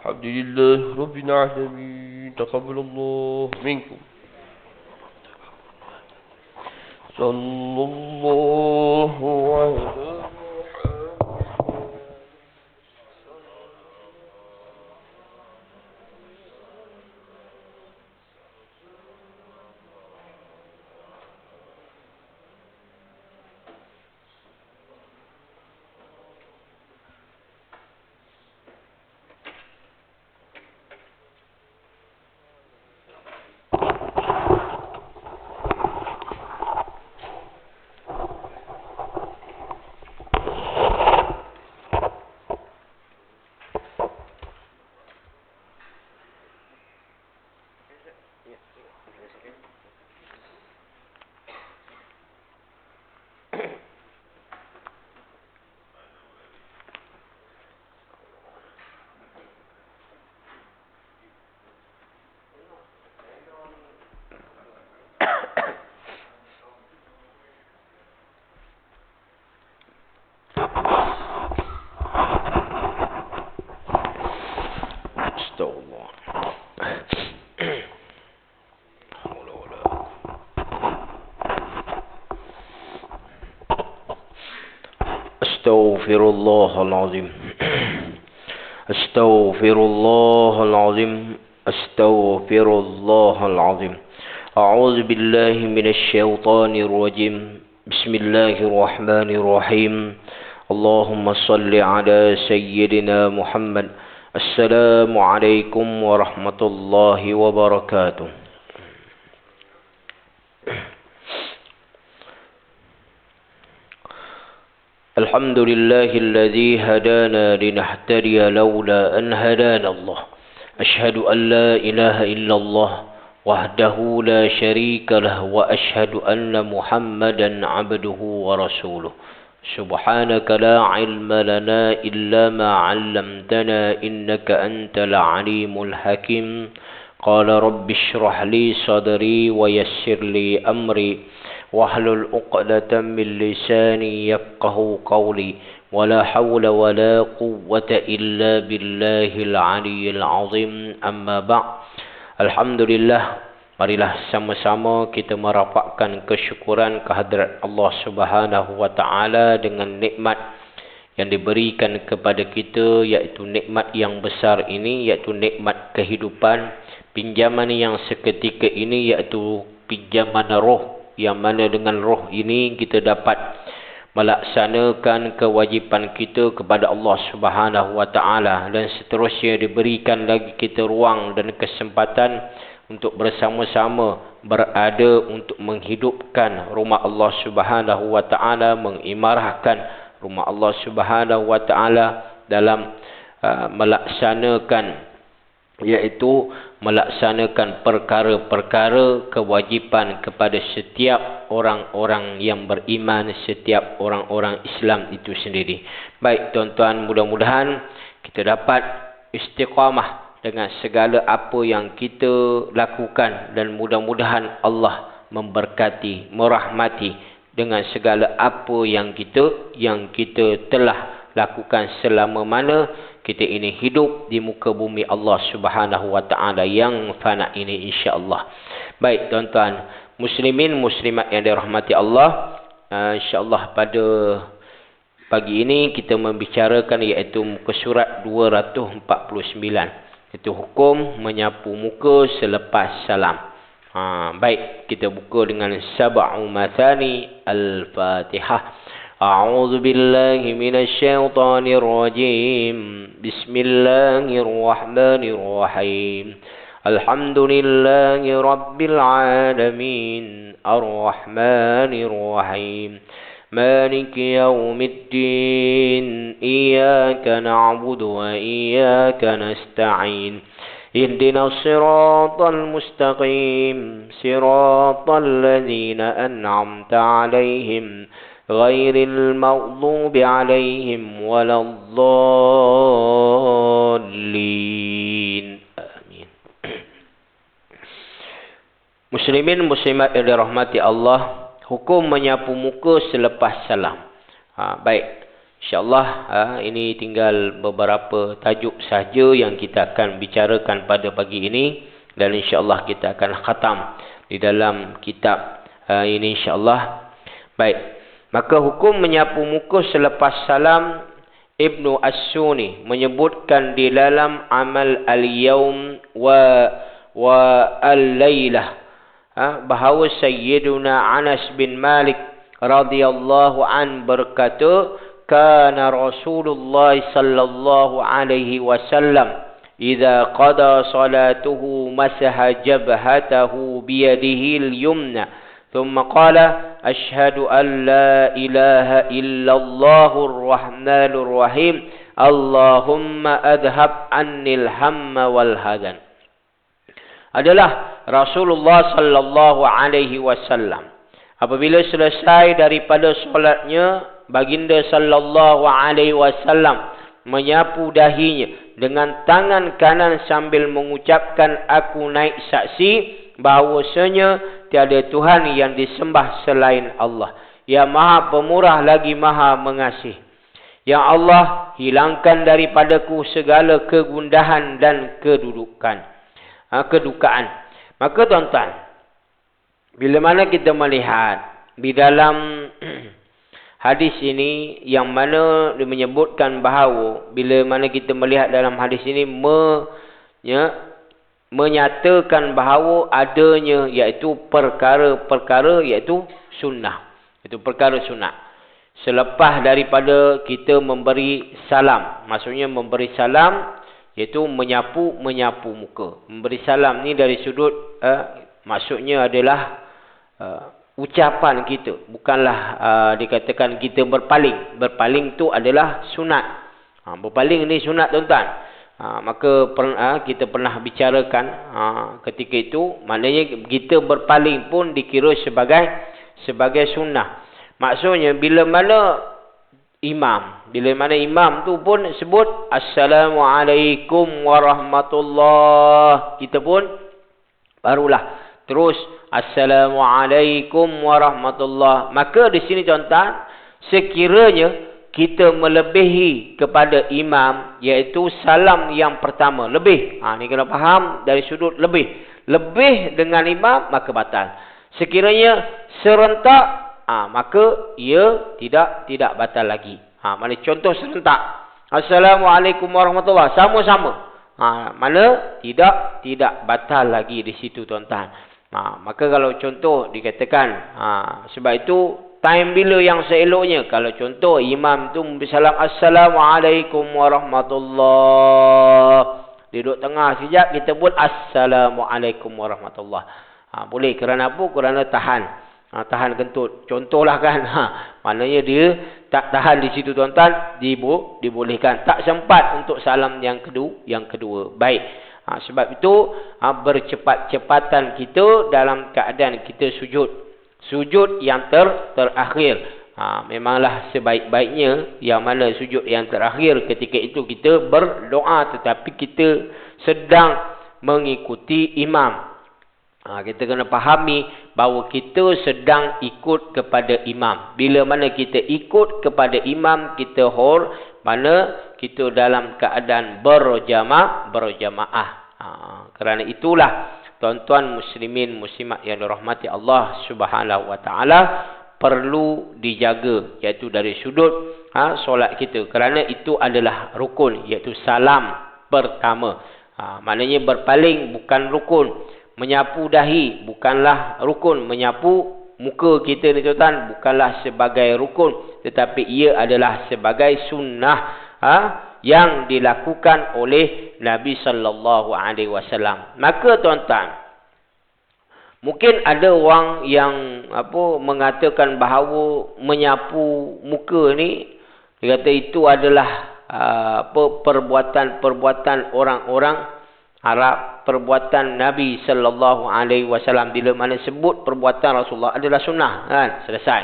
الحمد لله رب العالمين. تقبل الله منكم. صلى الله على أستغفر الله العظيم. أستغفر الله العظيم. أستغفر الله العظيم. أعوذ بالله من الشيطان الرجيم. بسم الله الرحمن الرحيم. اللهم صل على سيدنا محمد. السلام عليكم ورحمة الله وبركاته. الحمد لله الذي هدانا لنهتدي لولا أن هدانا الله. أشهد أن لا إله إلا الله وحده لا شريك له وأشهد أن محمدا عبده ورسوله. سبحانك لا علم لنا إلا ما علمتنا إنك أنت العليم الحكيم. قال رب اشرح لي صدري ويسر لي أمري واحلل عقدة من لساني يفقه قولي ولا حول ولا قوة إلا بالله العلي العظيم. أما بعد. Alhamdulillah, marilah sama-sama kita merapatkan kesyukuran kehadrat Allah Subhanahu wa taala dengan nikmat yang diberikan kepada kita, iaitu nikmat yang besar ini, iaitu nikmat kehidupan, pinjaman yang seketika ini, iaitu pinjaman roh, yang mana dengan roh ini kita dapat melaksanakan kewajipan kita kepada Allah Subhanahu wa taala, dan seterusnya diberikan lagi kita ruang dan kesempatan untuk bersama-sama berada untuk menghidupkan rumah Allah Subhanahu wa taala, mengimarahkan rumah Allah Subhanahu wa taala dalam melaksanakan, iaitu melaksanakan perkara-perkara kewajipan kepada setiap orang-orang yang beriman, setiap orang-orang Islam itu sendiri. Baik tuan-tuan, mudah-mudahan kita dapat istiqamah dengan segala apa yang kita lakukan, dan mudah-mudahan Allah memberkati, merahmati dengan segala apa yang kita telah lakukan selama mana kita ini hidup di muka bumi Allah Subhanahu wa taala yang fana ini, insya-Allah. Baik tuan-tuan muslimin muslimat yang dirahmati Allah, insya-Allah pada pagi ini kita membicarakan iaitu muka surat 249, iaitu hukum menyapu muka selepas salam. Baik, kita buka dengan sab'u mathani al-Fatihah. أعوذ بالله من الشيطان الرجيم. بسم الله الرحمن الرحيم. الحمد لله رب العالمين. الرحمن الرحيم. مالك يوم الدين. إياك نعبد وإياك نستعين. اهدنا الصراط المستقيم. صراط الذين أنعمت عليهم غير المغضوب عليهم ولا الضالين. Amin. Muslimin muslimat yang dirahmati Allah, hukum menyapu muka selepas salam. Baik, InsyaAllah ini tinggal beberapa tajuk sahaja yang kita akan bicarakan pada pagi ini. Dan insyaAllah kita akan khatam di dalam kitab ini insyaAllah. Baik. Maka hukum menyapu muka selepas salam, Ibnu As-Sunni menyebutkan di dalam amal al-yawm wa al-laylah bahawa Sayyiduna Anas bin Malik radhiyallahu an berkata, kana Rasulullah sallallahu alaihi wasallam idza qada salatuhu masaha jabhatahu biyadihi al-yumna thumma qala ashhadu an la ilaha illallahur rahmanur rahim Allahumma adhab annil hamma wal hadan. Adalah Rasulullah sallallahu alaihi wasallam apabila selesai daripada solatnya, baginda sallallahu alaihi wasallam menyapu dahinya dengan tangan kanan sambil mengucapkan, aku naik saksi bahawasanya tiada Tuhan yang disembah selain Allah, yang Maha Pemurah lagi Maha Mengasih. Ya Allah, hilangkan daripadaku segala kegundahan dan kedukaan. Maka tuan-tuan, bila mana kita melihat di dalam hadis ini yang mana dia menyebutkan bahawa bila mana kita melihat dalam hadis ini menyatakan bahawa adanya iaitu perkara-perkara iaitu sunnah. Itu perkara sunnah. Selepas daripada kita memberi salam, maksudnya memberi salam iaitu menyapu muka. Memberi salam ni dari sudut maksudnya adalah ucapan kita, bukanlah dikatakan kita berpaling. Berpaling tu adalah sunat. Berpaling ni sunat tuan-tuan. Maka kita pernah bicarakan ketika itu, maknanya kita berpaling pun dikira sebagai sunnah. Maksudnya bila mana imam tu pun sebut Assalamualaikum warahmatullahi, kita pun barulah terus Assalamualaikum warahmatullahi. Maka di sini tuan-tuan, sekiranya kita melebihi kepada imam iaitu salam yang pertama, lebih. Ni kena faham dari sudut lebih dengan imam maka batal. Sekiranya serentak maka ia tidak batal lagi. Mana contoh serentak. Assalamualaikum warahmatullahi sama-sama. Mana tidak batal lagi di situ tuan-tuan. Maka kalau contoh dikatakan sebab itu time bila yang seeloknya, kalau contoh imam tu bersalam Assalamualaikum warahmatullahi, duduk tengah sekejap kita pun Assalamualaikum warahmatullahi. Boleh, kerana apa? Kerana tahan kentut. Contohlah kan. Maknanya dia tak tahan di situ tuan-tuan, dibolehkan. Tak sempat untuk salam yang kedua. Baik. Sebab itu bercepat-cepatan kita dalam keadaan kita sujud yang terakhir. Memanglah sebaik-baiknya yang mana sujud yang terakhir, ketika itu kita berdoa tetapi kita sedang mengikuti imam. Kita kena fahami bahawa kita sedang ikut kepada imam. Bila mana kita ikut kepada imam, kita mana kita dalam keadaan berjamaah. Kerana itulah tuan-tuan muslimin muslimat yang dirahmati Allah Subhanahu wa taala, perlu dijaga iaitu dari sudut solat kita, kerana itu adalah rukun, iaitu salam pertama. Maknanya berpaling bukan rukun, menyapu dahi bukanlah rukun, menyapu muka kita ni tuan-tuan bukanlah sebagai rukun, tetapi ia adalah sebagai sunnah yang dilakukan oleh Nabi sallallahu alaihi wasallam. Maka tuan-tuan, mungkin ada orang yang mengatakan bahawa menyapu muka ni, dia kata itu adalah perbuatan orang-orang Arab, perbuatan Nabi sallallahu alaihi wasallam. Bila mana sebut perbuatan Rasulullah adalah sunnah, kan? Selesai.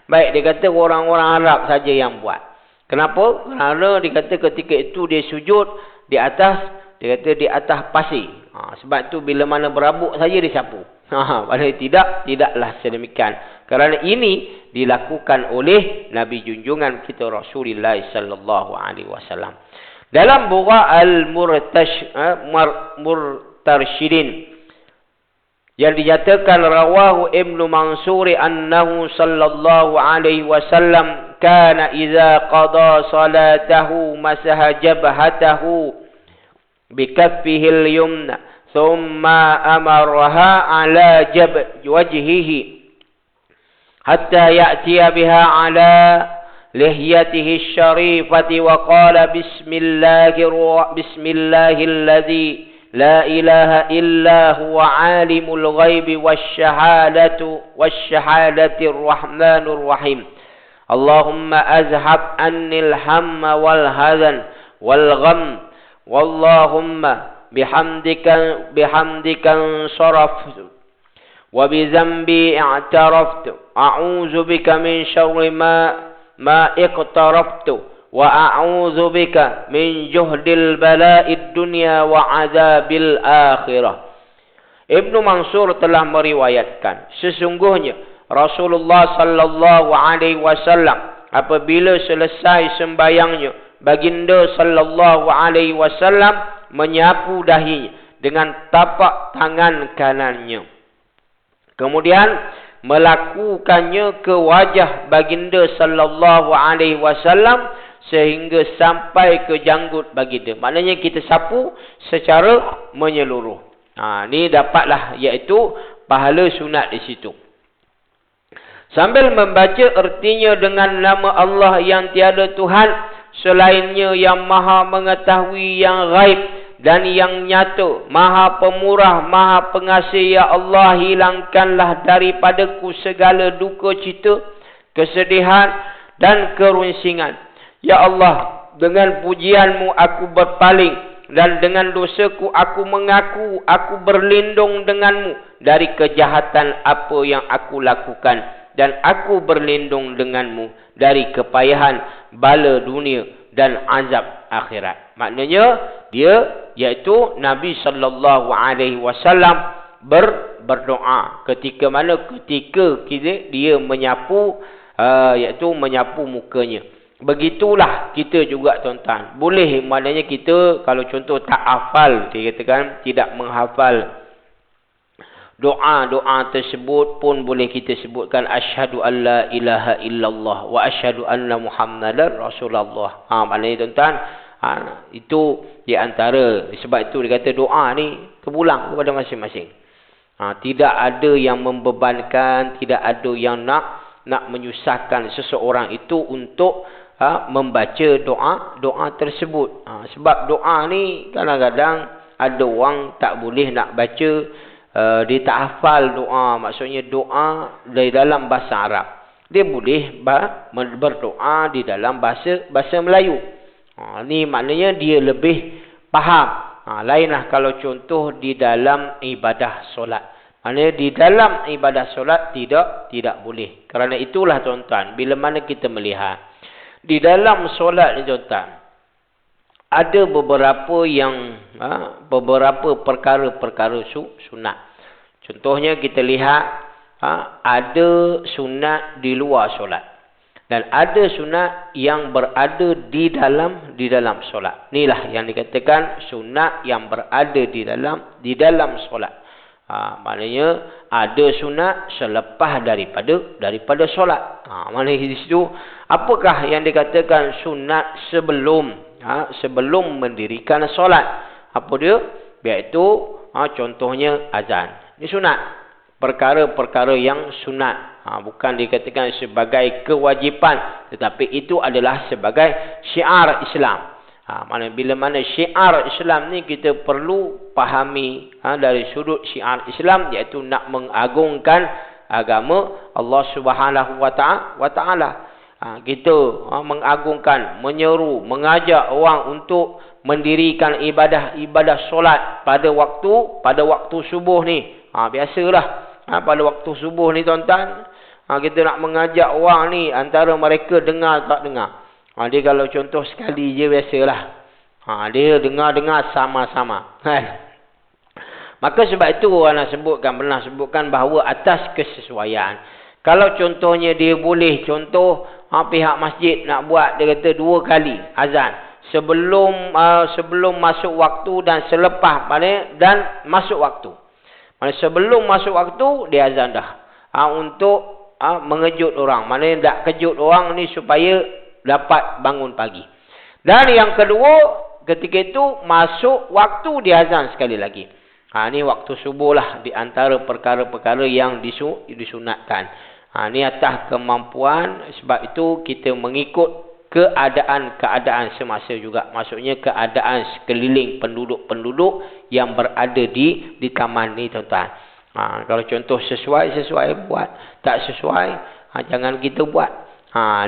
Baik, dia kata orang-orang Arab saja yang buat. Kenapa? Kerana dia kata ketika itu dia sujud di atas pasir. Sebab tu bila mana berabuk saja disapu. Tidaklah sedemikian. Kerana ini dilakukan oleh Nabi junjungan kita Rasulullah sallallahu alaihi wasallam. Dalam buku Al-Murtarsyidin yang dinyatakan rawahu Ibnu Mansur annahu sallallahu alaihi wasallam kana idza qada salatahu masaha jabhatahu bikaffihi al-yumna thumma amarha ala wajhihi hatta ya'tiya biha ala lihyatihi syarifati wa qala bismillahilladzi la ilaha illa huwa alimul ghaibi wasyahadatir rahmanur rahim. Allahumma azhab annil hamma wal hazan wal gham wallahumma bihamdika saraftu wa bi dhanbi i'taraftu a'udzu bika min syarri ma iqtaraftu wa a'udzu bika min juhdil bala'id dunya wa 'adzabil akhirah. Ibnu Mansur telah meriwayatkan sesungguhnya Rasulullah sallallahu alaihi wasallam apabila selesai sembayangnya, baginda sallallahu alaihi wasallam menyapu dahinya dengan tapak tangan kanannya. Kemudian melakukannya ke wajah baginda sallallahu alaihi wasallam sehingga sampai ke janggut baginda. Maknanya kita sapu secara menyeluruh. Ni dapatlah iaitu pahala sunat di situ. Sambil membaca artinya dengan nama Allah yang tiada Tuhan selainnya, yang maha mengetahui yang gaib dan yang nyata, maha pemurah, maha pengasih. Ya Allah, hilangkanlah daripadaku segala duka cita, kesedihan dan kerunsingan. Ya Allah, dengan pujianmu aku berpaling, dan dengan dosaku aku mengaku aku berlindung denganmu dari kejahatan apa yang aku lakukan. Dan aku berlindung denganmu dari kepayahan bala dunia dan azab akhirat. Maknanya dia iaitu Nabi sallallahu alaihi wasallam berdoa ketika dia menyapu iaitu menyapu mukanya. Begitulah kita juga tuan-tuan. Boleh maknanya kita kalau contoh tak hafal, dia katakan tidak menghafal doa-doa tersebut pun boleh kita sebutkan asyhadu alla ilaha illallah wa asyhadu anna muhammadar rasulullah. Maknanya tuan-tuan, itu di antara, sebab itu dia kata doa ni terpulang kepada masing-masing. Tidak ada yang membebankan, tidak ada yang nak menyusahkan seseorang itu untuk membaca doa tersebut. Sebab doa ni kadang-kadang ada orang tak boleh nak baca, dia tak hafal doa, maksudnya doa dari dalam bahasa Arab. Dia boleh berdoa di dalam bahasa Melayu. Ni maknanya dia lebih faham. Lainlah kalau contoh di dalam ibadah solat. Maknanya di dalam ibadah solat tidak boleh. Kerana itulah tuan-tuan, bila mana kita melihat di dalam solat ni tuan-tuan, ada beberapa perkara-perkara sunat. Contohnya kita lihat ada sunat di luar solat dan ada sunat yang berada di dalam solat. Inilah yang dikatakan sunat yang berada di dalam solat. Maknanya ada sunat selepas daripada solat. Maknanya di situ apakah yang dikatakan sunat sebelum mendirikan solat? Apa dia? Iaitu contohnya azan. Ini sunat. Perkara-perkara yang sunat. Bukan dikatakan sebagai kewajipan, tetapi itu adalah sebagai syiar Islam. Bila mana syiar Islam ni kita perlu pahami dari sudut syiar Islam, iaitu nak mengagungkan agama Allah Subhanahu wa taala. Kita mengagungkan, menyeru, mengajak orang untuk mendirikan ibadah solat pada waktu subuh ni. Biasalah pada waktu subuh ni tuan-tuan, kita nak mengajak orang ni, antara mereka dengar tak dengar. Dia kalau contoh sekali je biasalah. Dia dengar-dengar sama-sama. Maka sebab itu orang pernah sebutkan bahawa atas kesesuaian. Kalau contohnya dia boleh, contoh pihak masjid nak buat, dia kata 2 kali azan. Sebelum masuk waktu dan selepas, dan masuk waktu. Sebelum masuk waktu, dia azan dah. Untuk mengejut orang. Maknanya tak kejut orang ni supaya dapat bangun pagi. Dan yang kedua, ketika itu masuk waktu dia azan sekali lagi. Ni waktu subuh lah di antara perkara-perkara yang disunatkan. Ni atas kemampuan, sebab itu kita mengikut keadaan-keadaan semasa juga. Maksudnya keadaan sekeliling penduduk-penduduk yang berada di taman ni, tuan-tuan. Kalau contoh sesuai buat. Tak sesuai, jangan kita buat.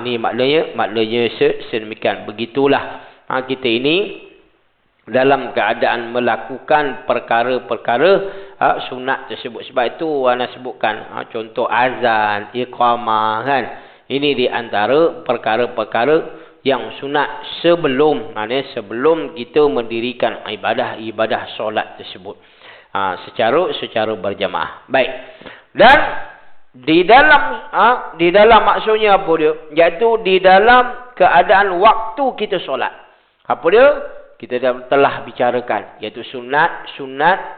Ni maknanya sedemikian. Begitulah kita ini dalam keadaan melakukan perkara-perkara sunat tersebut. Sebab itu ana sebutkan contoh azan, iqamah kan. Ini di antara perkara-perkara yang sunat sebelum kita mendirikan ibadah solat tersebut. Secara berjamaah. Baik. Dan di dalam maksudnya apa dia? Iaitu di dalam keadaan waktu kita solat. Apa dia? Kita telah bicarakan, iaitu sunat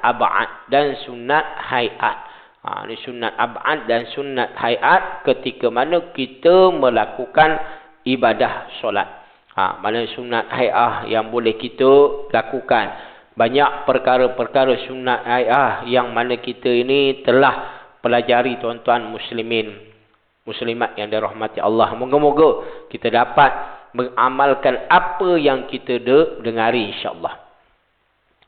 ab'ad dan sunat hayat. Ini sunat ab'ad dan sunat hayat ketika mana kita melakukan ibadah solat. Mana sunat hayat yang boleh kita lakukan. Banyak perkara-perkara sunat hayat yang mana kita ini telah pelajari, tuan-tuan muslimat yang dirahmati Allah. Moga-moga kita dapat mengamalkan apa yang kita dengari, insya-Allah.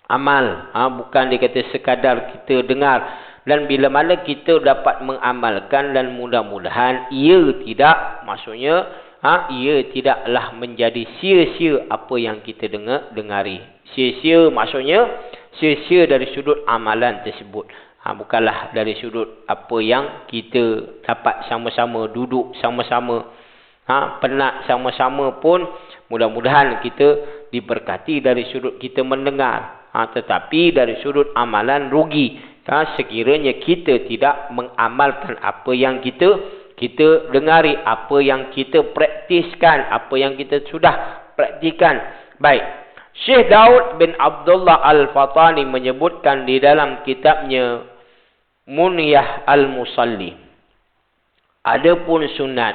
Amal, bukan dikata sekadar kita dengar. Dan bila mana kita dapat mengamalkan, dan mudah-mudahan ia tidaklah menjadi sia-sia apa yang kita dengari. Sia-sia maksudnya sia-sia dari sudut amalan tersebut. Bukanlah dari sudut apa yang kita dapat sama-sama duduk sama-sama, penat sama-sama pun mudah-mudahan kita diberkati dari sudut kita mendengar. Tetapi dari sudut amalan rugi sekiranya kita tidak mengamalkan apa yang kita dengari, apa yang kita praktiskan, apa yang kita sudah praktikan. Baik. Syekh Daud bin Abdullah Al-Fatani menyebutkan di dalam kitabnya Munyah Al-Musalli. Adapun sunat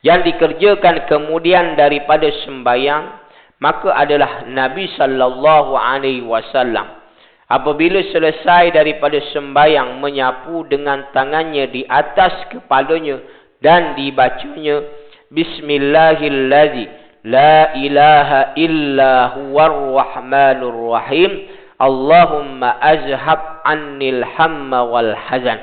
yang dikerjakan kemudian daripada sembahyang, maka adalah Nabi sallallahu alaihi wasallam apabila selesai daripada sembahyang menyapu dengan tangannya di atas kepalanya dan dibacanya Bismillahillazi la ilaha illa huwar rahmanur rahim Allahumma azhab annil hamma wal hazan.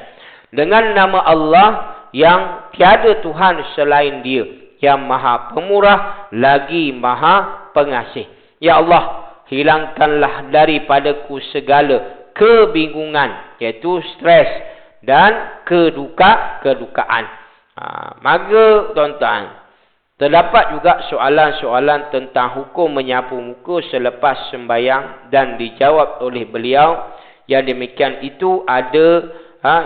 Dengan nama Allah yang tiada Tuhan selain Dia, yang Maha Pemurah lagi Maha Pengasih. Ya Allah, hilangkanlah daripadaku segala kebingungan, iaitu stres dan kedukaan. Maka tuan-tuan, terdapat juga soalan-soalan tentang hukum menyapu muka selepas sembahyang dan dijawab oleh beliau. Yang demikian itu ada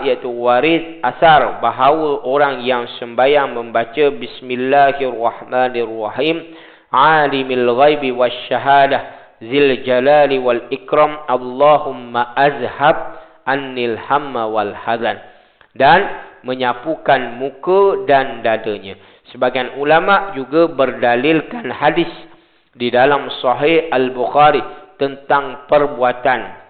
iaitu waris asar bahawa orang yang sembahyang membaca Bismillahirrahmanirrahim Alimil ghaibi wasyahadah Zil jalali wal ikram Allahumma azhab annil hamma wal hazan, dan menyapukan muka dan dadanya. Sebagian ulama juga berdalilkan hadis di dalam Sahih Al-Bukhari tentang perbuatan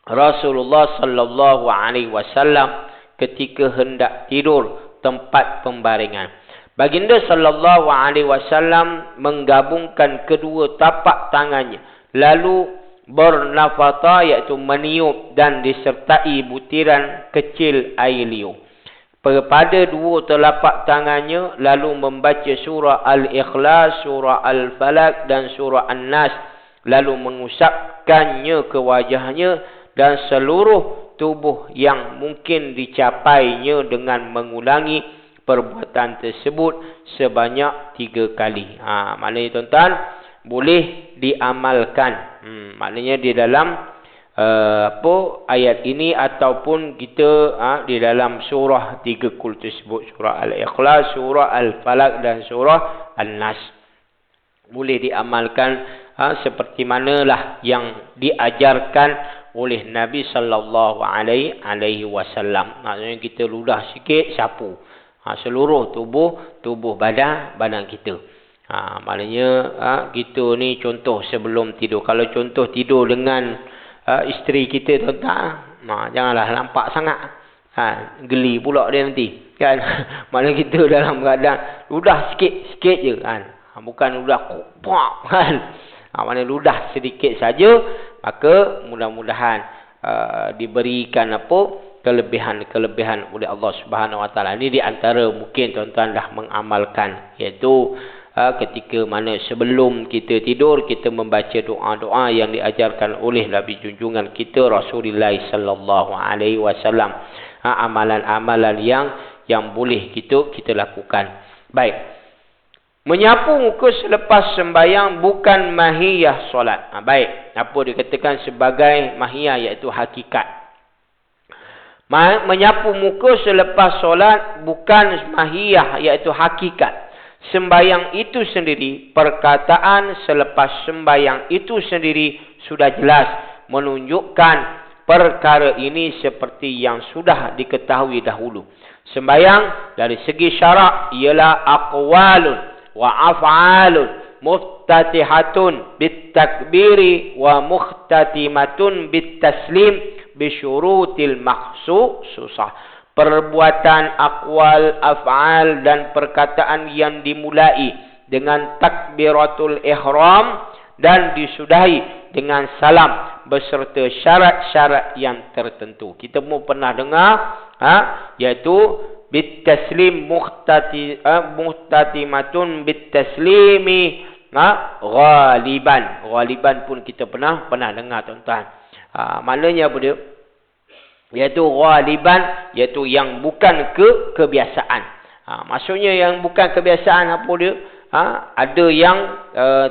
Rasulullah sallallahu alaihi wasallam ketika hendak tidur tempat pembaringan. Baginda sallallahu alaihi wasallam menggabungkan kedua tapak tangannya lalu bernafata, iaitu meniup, dan disertai butiran kecil air liur pada dua telapak tangannya, lalu membaca surah Al-Ikhlas, surah Al-Falaq dan surah An-Nas, lalu mengusapkannya ke wajahnya dan seluruh tubuh yang mungkin dicapainya dengan mengulangi perbuatan tersebut sebanyak 3 kali. Maknanya tuan-tuan, boleh diamalkan. Maknanya di dalam ayat ini ataupun kita di dalam surah 3 kul tersebut, surah Al-Ikhlas, surah Al-Falaq dan surah An-Nas. Boleh diamalkan seperti manalah yang diajarkan oleh Nabi sallallahu alaihi wasallam. Maksudnya kita ludah sikit sapu seluruh tubuh badan kita. Maknanya kita ni contoh sebelum tidur. Kalau contoh tidur dengan isteri kita, tuan-tuan, janganlah nampak sangat. Geli pula dia nanti, kan? Mana kita dalam keadaan ludah sikit je, kan? Bukan ludah kopak, kan? Mana ludah sedikit saja, maka mudah-mudahan diberikan kelebihan oleh Allah Subhanahu Wa Taala. Ini di antara mungkin tuan-tuan dah mengamalkan, iaitu ketika mana sebelum kita tidur kita membaca doa-doa yang diajarkan oleh Nabi junjungan kita Rasulullah sallallahu alaihi wasallam. Amalan-amalan yang boleh kita lakukan. Baik. Menyapu muka selepas sembahyang bukan mahiyah solat. Baik. Apa dikatakan sebagai mahiyah, iaitu hakikat. Menyapu muka selepas solat bukan mahiyah, iaitu hakikat. Sembahyang itu sendiri, perkataan selepas sembahyang itu sendiri sudah jelas menunjukkan perkara ini seperti yang sudah diketahui dahulu. Sembahyang dari segi syarak ialah aqwalun wa af'alun muftatihatun bitakbiri wa mukhtatimatun bitaslim bisyurutil makhsusah. Perbuatan, akwal, af'al dan perkataan yang dimulai dengan takbiratul ihram dan disudahi dengan salam beserta syarat-syarat yang tertentu. Kita pun pernah dengar iaitu bitaslim muhtatimatun bitaslimi ghaliban. Ghaliban pun kita pernah dengar, tuan-tuan. Maknanya apa dia? Iaitu ghaliban, iaitu yang bukan kebiasaan. Maksudnya yang bukan kebiasaan apa dia? Ada yang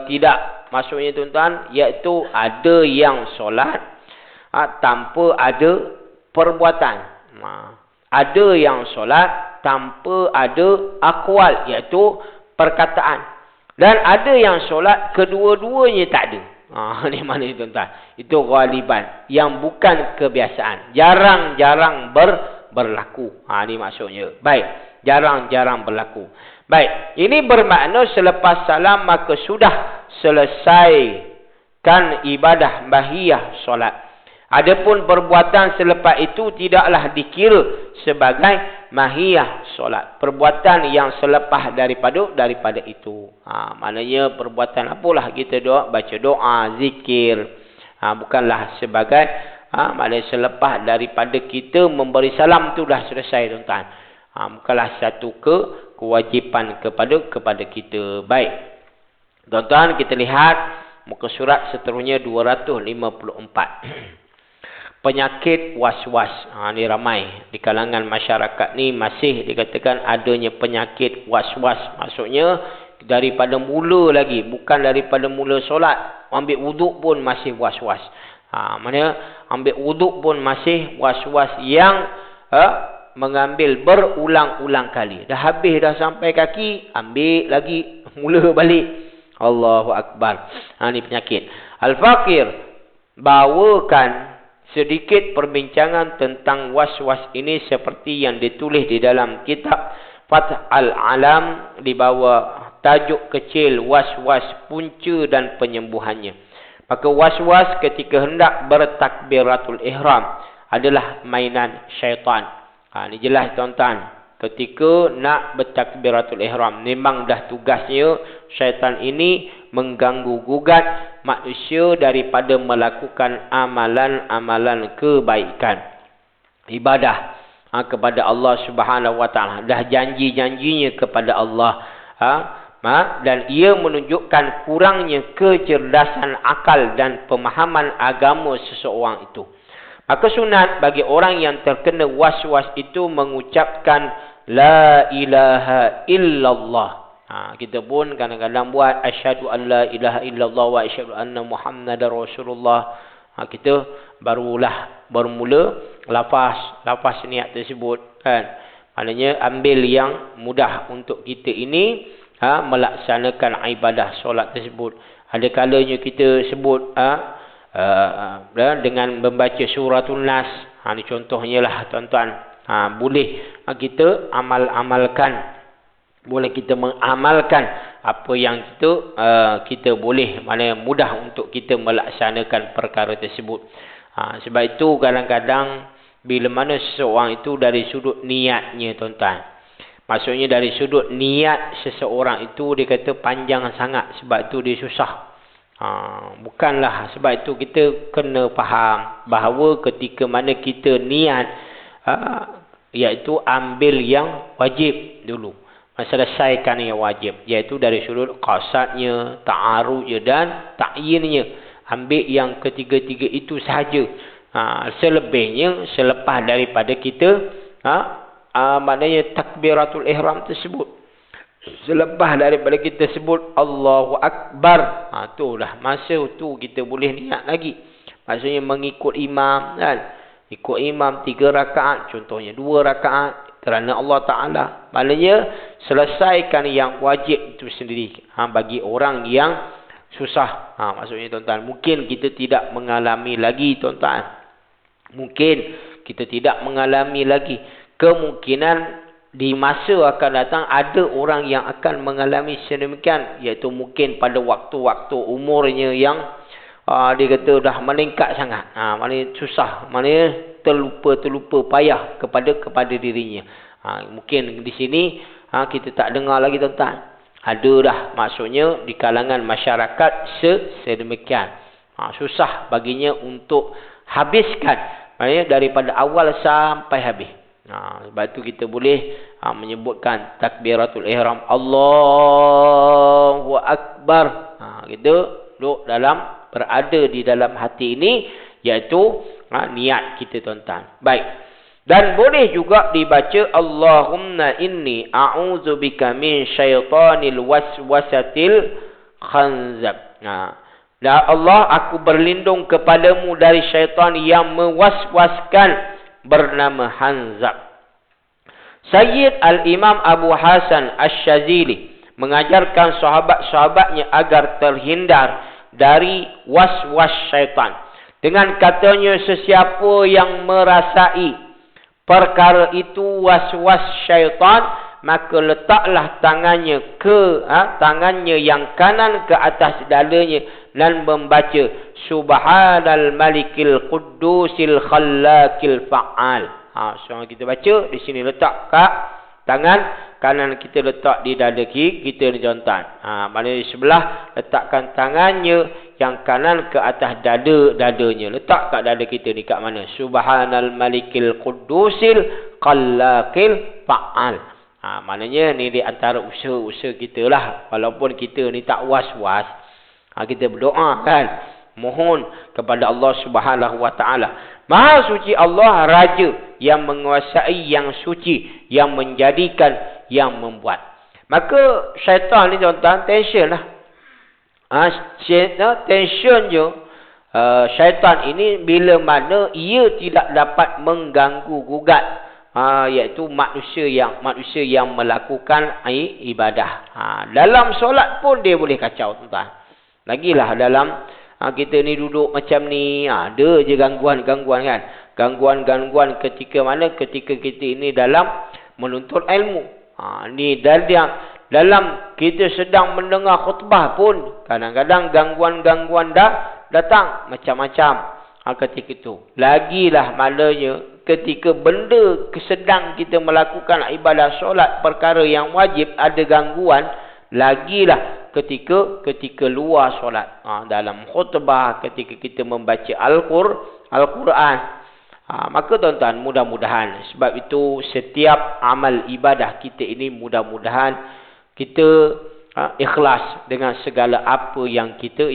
tidak. Maksudnya, tuan-tuan, iaitu ada yang solat tanpa ada perbuatan. Ada yang solat tanpa ada akwal, iaitu perkataan. Dan ada yang solat kedua-duanya tak ada. Ini mana tuan-tuan? Itu ghaliban, yang bukan kebiasaan. Jarang-jarang berlaku. Ini maksudnya. Baik. Jarang-jarang berlaku. Baik. Ini bermakna selepas salam maka sudah selesaikan ibadah mahiyah solat. Adapun perbuatan selepas itu tidaklah dikira sebagai mahiyah solat. Perbuatan yang selepas daripada itu. Maknanya perbuatan apalah kita baca doa, zikir. Bukanlah sebagai maknanya selepas daripada kita memberi salam tu dah selesai, tuan-tuan. Bukanlah satu kewajipan kepada kita. Baik. Tuan-tuan, kita lihat muka surat seterusnya 254. Penyakit was-was. Ini ramai di kalangan masyarakat ni masih dikatakan adanya penyakit was-was. Maksudnya daripada mula lagi, bukan daripada mula solat. Ambil wuduk pun masih was-was. Maksudnya ambil wuduk pun masih was-was yang mengambil berulang-ulang kali. Dah habis dah sampai kaki, ambil lagi, mula balik. Allahu Akbar. Ini penyakit. Al-Faqir bawakan sedikit perbincangan tentang was-was ini seperti yang ditulis di dalam kitab Fath Al-Alam di bawah tajuk kecil was-was punca dan penyembuhannya. Maka was-was ketika hendak bertakbiratul ihram adalah mainan syaitan. Ini jelas, tuan-tuan. Ketika nak bertakbiratul ihram, memang dah tugasnya syaitan ini mengganggu gugat manusia daripada melakukan amalan-amalan kebaikan, ibadah kepada Allah Subhanahu Wa Taala. Dah janji-janjinya kepada Allah, dan ia menunjukkan kurangnya kecerdasan akal dan pemahaman agama seseorang itu. Maka sunat bagi orang yang terkena was-was itu mengucapkan la ilaha illallah. Kita pun kadang-kadang buat asyhadu an la ilaha illallah wa asyhadu anna Muhammadar Rasulullah. Kita barulah bermula lafaz niat tersebut kan. Maknanya ambil yang mudah untuk kita ini melaksanakan ibadah solat tersebut. Ada kalanya kita sebut dengan membaca suratul Nas. Ini contohnya lah tuan-tuan. Boleh kita amalkan. Boleh kita mengamalkan apa yang kita boleh, mana mudah untuk kita melaksanakan perkara tersebut. Sebab itu kadang-kadang bila mana seseorang itu dari sudut niatnya tuan-tuan. Maksudnya dari sudut niat seseorang itu dia kata panjang sangat, sebab itu dia susah. Bukanlah, sebab itu kita kena faham bahawa ketika mana kita niat iaitu ambil yang wajib dulu. Selesaikan yang wajib, iaitu dari sudut qasadnya, ta'arudnya dan ta'yinnya. Ambil yang ketiga-tiga itu sahaja. Selebihnya selepas daripada kita maknanya takbiratul ihram tersebut. Selepas daripada kita sebut Allahu Akbar, itulah masa tu kita boleh niat lagi. Maksudnya mengikut imam kan. Ikut imam 3 rakaat, contohnya 2 rakaat. Kerana Allah Ta'ala. Maknanya selesaikan yang wajib itu sendiri. Bagi orang yang susah. Maksudnya tuan-tuan. Mungkin kita tidak mengalami lagi tuan-tuan. Mungkin kita tidak mengalami lagi. Kemungkinan di masa akan datang ada orang yang akan mengalami sedemikian. Iaitu mungkin pada waktu-waktu umurnya yang dia kata dah meningkat sangat. Maknanya susah. Maknanya terlupa payah kepada dirinya. Mungkin di sini kita tak dengar lagi tuan-tuan. Ada dah maksudnya di kalangan masyarakat sedemikian. Susah baginya untuk habiskan. Maknanya daripada awal sampai habis. Sebab itu kita boleh menyebutkan takbiratul ihram. Allahu Akbar. Kita duduk berada di dalam hati ini. Iaitu niat kita tuan-tuan. Baik. Dan boleh juga dibaca Allahumma inni a'udzubika min syaitanil waswasatil khanzab. Ya Allah, aku berlindung kepadamu dari syaitan yang mewaswaskan bernama Hanzab. Sayyid Al-Imam Abu Hasan Asy-Syazili mengajarkan sahabat-sahabatnya agar terhindar dari waswas syaitan. Dengan katanya, sesiapa yang merasai perkara itu waswas syaitan, maka letaklah tangannya tangannya yang kanan ke atas dadanya dan membaca Subhanal Malikil Quddusil Khallaqil Fa'al. So kita baca di sini, letak kat tangan kanan kita, letak di dada kita ni tuan-tuan. Maknanya di sebelah letakkan tangannya yang kanan ke atas dadanya. Letak kat dada kita ni kat mana? Subhanal Malikil Quddusil Khallaqil Fa'al. Maknanya ni di antara usaha-usaha kita lah. Walaupun kita ni tak was-was, kita berdoa kan, mohon kepada Allah Subhanahu Wa Taala. Maha suci Allah, Raja yang menguasai yang suci, yang menjadikan, yang membuat. Maka syaitan ni tuan-tuan, tension lah. Tension je. Syaitan ini bila mana ia tidak dapat mengganggu gugat, iaitu manusia yang melakukan ibadah. Dalam solat pun dia boleh kacau tuan-tuan. Lagilah dalam kita ni duduk macam ni, ada je gangguan-gangguan kan. Gangguan-gangguan ketika mana? Ketika kita ini dalam menuntut ilmu. Ni dalam kita sedang mendengar khutbah pun kadang-kadang gangguan-gangguan datang macam-macam ketika itu. Lagilah malanya ketika benda sedang kita melakukan ibadah solat, perkara yang wajib, ada gangguan, lagilah ketika luar solat, dalam khutbah, ketika kita membaca Al-Quran. Maka tuan-tuan, mudah-mudahan, sebab itu setiap amal ibadah kita ini mudah-mudahan kita ikhlas dengan segala apa yang kita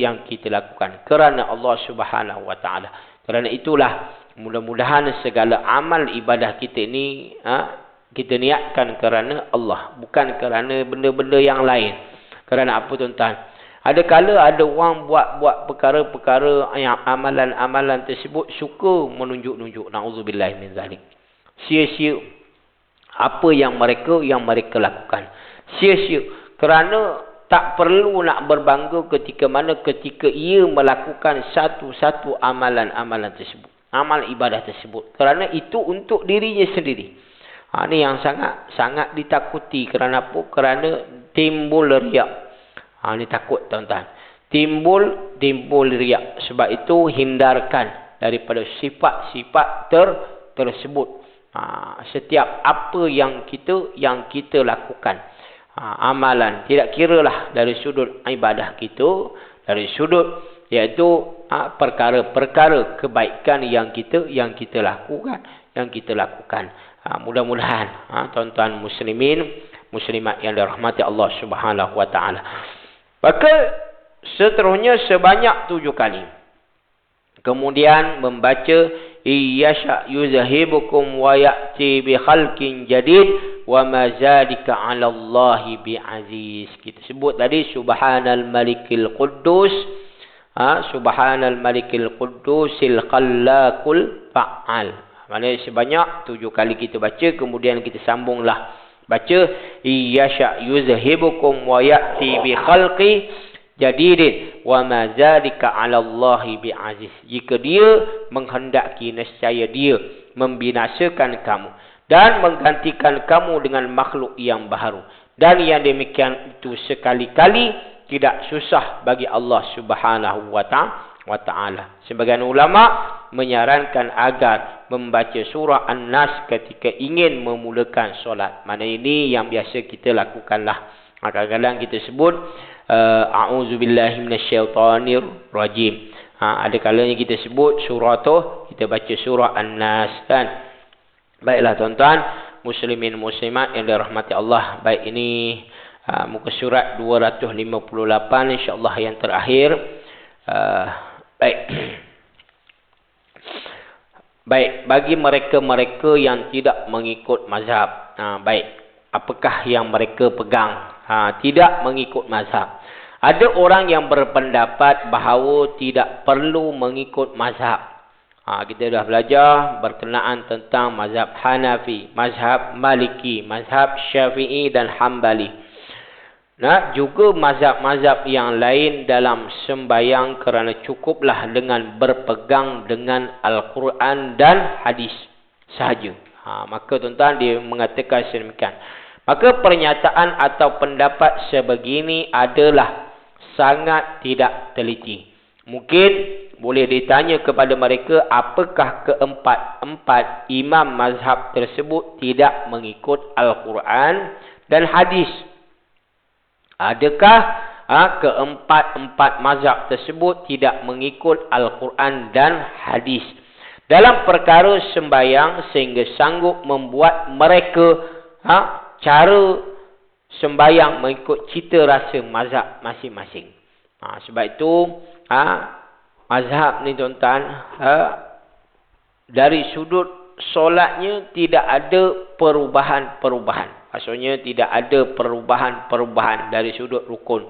lakukan kerana Allah Subhanahu Wa Taala. Kerana itulah mudah-mudahan segala amal ibadah kita ini kita niatkan kerana Allah, bukan kerana benda-benda yang lain. Kerana apa tuan-tuan? Ada kala ada orang buat perkara-perkara yang amalan-amalan tersebut suka menunjuk-nunjuk. Na'udzubillah min zalik. Sia-sia apa yang mereka lakukan. Sia-sia kerana tak perlu nak berbangga ketika ia melakukan satu-satu amalan-amalan tersebut. Amal ibadah tersebut. Kerana itu untuk dirinya sendiri. Ini yang sangat ditakuti. Kerana apa? Kerana timbul riak. Ini takut tuan-tuan. Timbul riak. Sebab itu hindarkan daripada sifat-sifat tersebut. Setiap apa yang kita lakukan. Amalan. Tidak kiralah dari sudut ibadah kita. Dari sudut iaitu perkara-perkara kebaikan yang kita lakukan. Mudah-mudahan tuan-tuan muslimin, muslimat yang dirahmati Allah Subhanahu wa taala. Maka seterusnya sebanyak 7 kali. Kemudian membaca iyyasha yuzhibukum wa ya'ti bi khalqin jadid wa ma zalika 'ala Allahi bi'aziz. Kita sebut tadi subhanal malikil quddus, subhanal malikil quddusil khallaqul fa'al. Maknanya sebanyak 7 kali kita baca, kemudian kita sambunglah baca iyyasha yuzhibukum wa ya'ti bi khalqi jadidin wa ma zalika 'ala Allahi bi'aziz. Jika dia menghendaki, nescaya dia membinasakan kamu dan menggantikan kamu dengan makhluk yang baru. Dan yang demikian itu sekali-kali tidak susah bagi Allah Subhanahu wa ta'ala. Sebagian ulama menyarankan agar membaca surah An-Nas ketika ingin memulakan solat. Mana ini yang biasa kita lakukanlah. Kadang-kadang kita sebut a'udzubillahi minasyaitonir rajim. Ada kalanya kita sebut surah tu, kita baca surah An-Nas kan. Baiklah tuan-tuan muslimin muslimat yang dirahmati Allah. Baik, ini muka surat 258 insya-Allah yang terakhir. Baik. Baik, bagi mereka-mereka yang tidak mengikut mazhab. Baik, apakah yang mereka pegang? Tidak mengikut mazhab. Ada orang yang berpendapat bahawa tidak perlu mengikut mazhab. Kita dah belajar berkenaan tentang mazhab Hanafi, mazhab Maliki, mazhab Syafi'i dan Hambali. Juga mazhab-mazhab yang lain dalam sembahyang kerana cukuplah dengan berpegang dengan Al-Quran dan hadis sahaja. Maka tuan-tuan dia mengatakan sedemikian. Maka pernyataan atau pendapat sebegini adalah sangat tidak teliti. Mungkin boleh ditanya kepada mereka apakah keempat-empat imam mazhab tersebut tidak mengikut Al-Quran dan hadis. Adakah keempat-empat mazhab tersebut tidak mengikut Al-Quran dan hadis dalam perkara sembahyang sehingga sanggup membuat mereka cara sembahyang mengikut cita rasa mazhab masing-masing. Sebab itu mazhab ni tuan-tuan dari sudut solatnya tidak ada perubahan-perubahan. Maksudnya tidak ada perubahan-perubahan dari sudut rukun.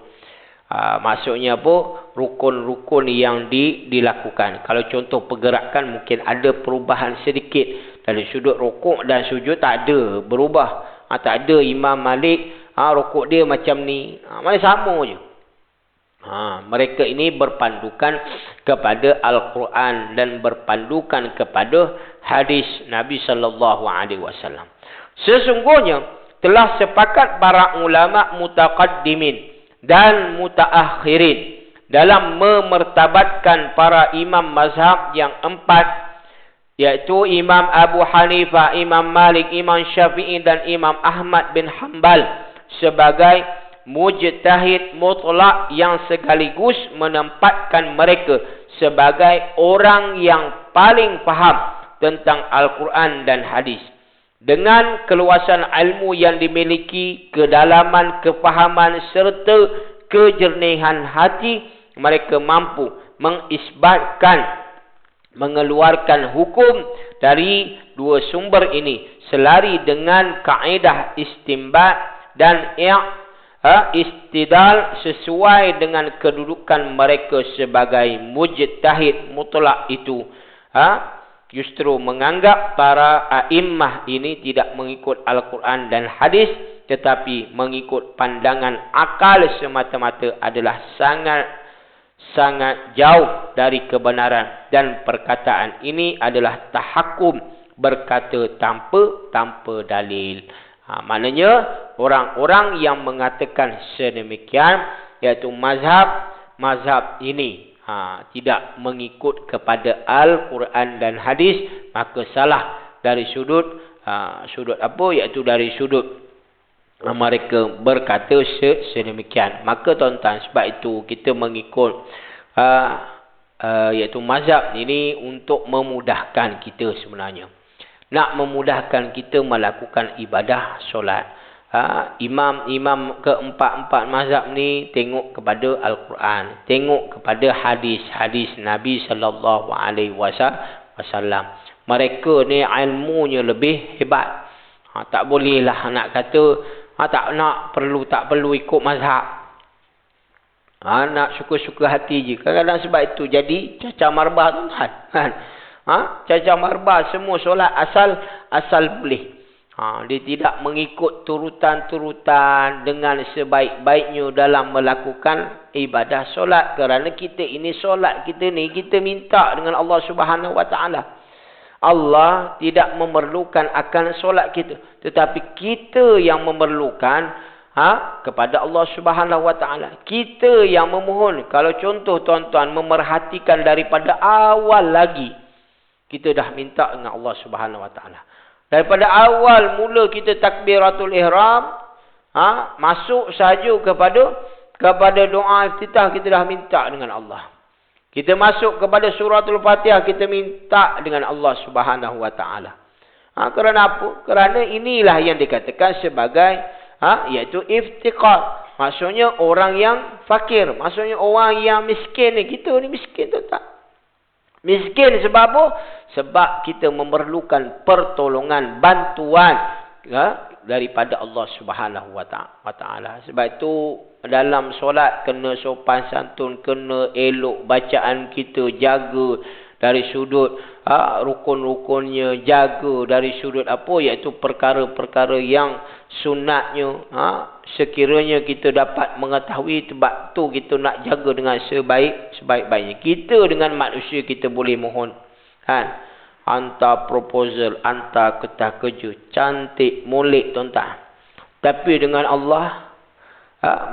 Maksudnya apa? Rukun-rukun yang dilakukan. Kalau contoh pergerakan mungkin ada perubahan sedikit. Dari sudut rukuk dan sujud tak ada berubah. Tak ada Imam Malik rukuk dia macam ni. Mana sama je. Mereka ini berpandukan kepada Al-Quran dan berpandukan kepada hadis Nabi SAW. Sesungguhnya telah sepakat para ulama mutaqaddimin dan mutaakhirin dalam memertabatkan para imam mazhab yang 4, yaitu Imam Abu Hanifah, Imam Malik, Imam Syafi'i dan Imam Ahmad bin Hanbal sebagai mujtahid mutlak yang sekaligus menempatkan mereka sebagai orang yang paling faham tentang Al-Quran dan hadis. Dengan keluasan ilmu yang dimiliki, kedalaman kefahaman serta kejernihan hati, mereka mampu mengisbatkan, mengeluarkan hukum dari dua sumber ini selari dengan kaedah istinbat dan istidlal sesuai dengan kedudukan mereka sebagai mujtahid mutlak itu justru menganggap para a'immah ini tidak mengikut Al-Quran dan hadis, tetapi mengikut pandangan akal semata-mata adalah sangat jauh dari kebenaran, dan perkataan ini adalah tahakkum, berkata tanpa dalil. Maknanya orang-orang yang mengatakan sedemikian, iaitu mazhab ini tidak mengikut kepada Al-Quran dan hadis, maka salah dari sudut apa, iaitu dari sudut mereka berkata sedemikian. Maka tuan-tuan, sebab itu kita mengikut iaitu mazhab ini untuk memudahkan kita sebenarnya. Nak memudahkan kita melakukan ibadah solat. Imam keempat-empat mazhab ni tengok kepada Al-Quran, tengok kepada hadis-hadis Nabi sallallahu alaihi wasallam. Mereka ni ilmunya lebih hebat. Tak bolehlah nak kata tak perlu ikut mazhab. Nak suka-suka hati je. Kadang-kadang sebab itu jadi cacah marbah tuan-tuan. Kan? Cacah marbah semua solat asal boleh. Dia tidak mengikut turutan-turutan dengan sebaik-baiknya dalam melakukan ibadah solat. Kerana kita ini solat kita ni, kita minta dengan Allah Subhanahu Wa Taala. Allah tidak memerlukan akan solat kita, tetapi kita yang memerlukan kepada Allah Subhanahu Wa Taala. Kita yang memohon. Kalau contoh tuan-tuan memerhatikan daripada awal lagi, kita dah minta dengan Allah Subhanahu Wa Taala. Daripada awal mula kita takbiratul ihram, masuk saja kepada doa iftitah, kita dah minta dengan Allah. Kita masuk kepada suratul Fatihah, kita minta dengan Allah Subhanahu Wa Taala. Kerana apa? Kerana inilah yang dikatakan sebagai iaitu iftiqar. Maksudnya orang yang fakir, maksudnya orang yang miskin ni. Kita ni miskin tu tak? Miskin sebab apa? Sebab kita memerlukan pertolongan, bantuan daripada Allah Subhanahu Wa Taala. Sebab itu dalam solat kena sopan santun, kena elok bacaan kita, jaga dari sudut rukun-rukunnya, jaga dari sudut apa, iaitu perkara-perkara yang sunatnya. Sekiranya kita dapat mengetahui, sebab tu kita nak jaga dengan sebaik-baiknya. Kita dengan manusia kita boleh mohon, kan? Hantar proposal, hantar kertas kerja, cantik, molek tuan-tuan. Tapi dengan Allah,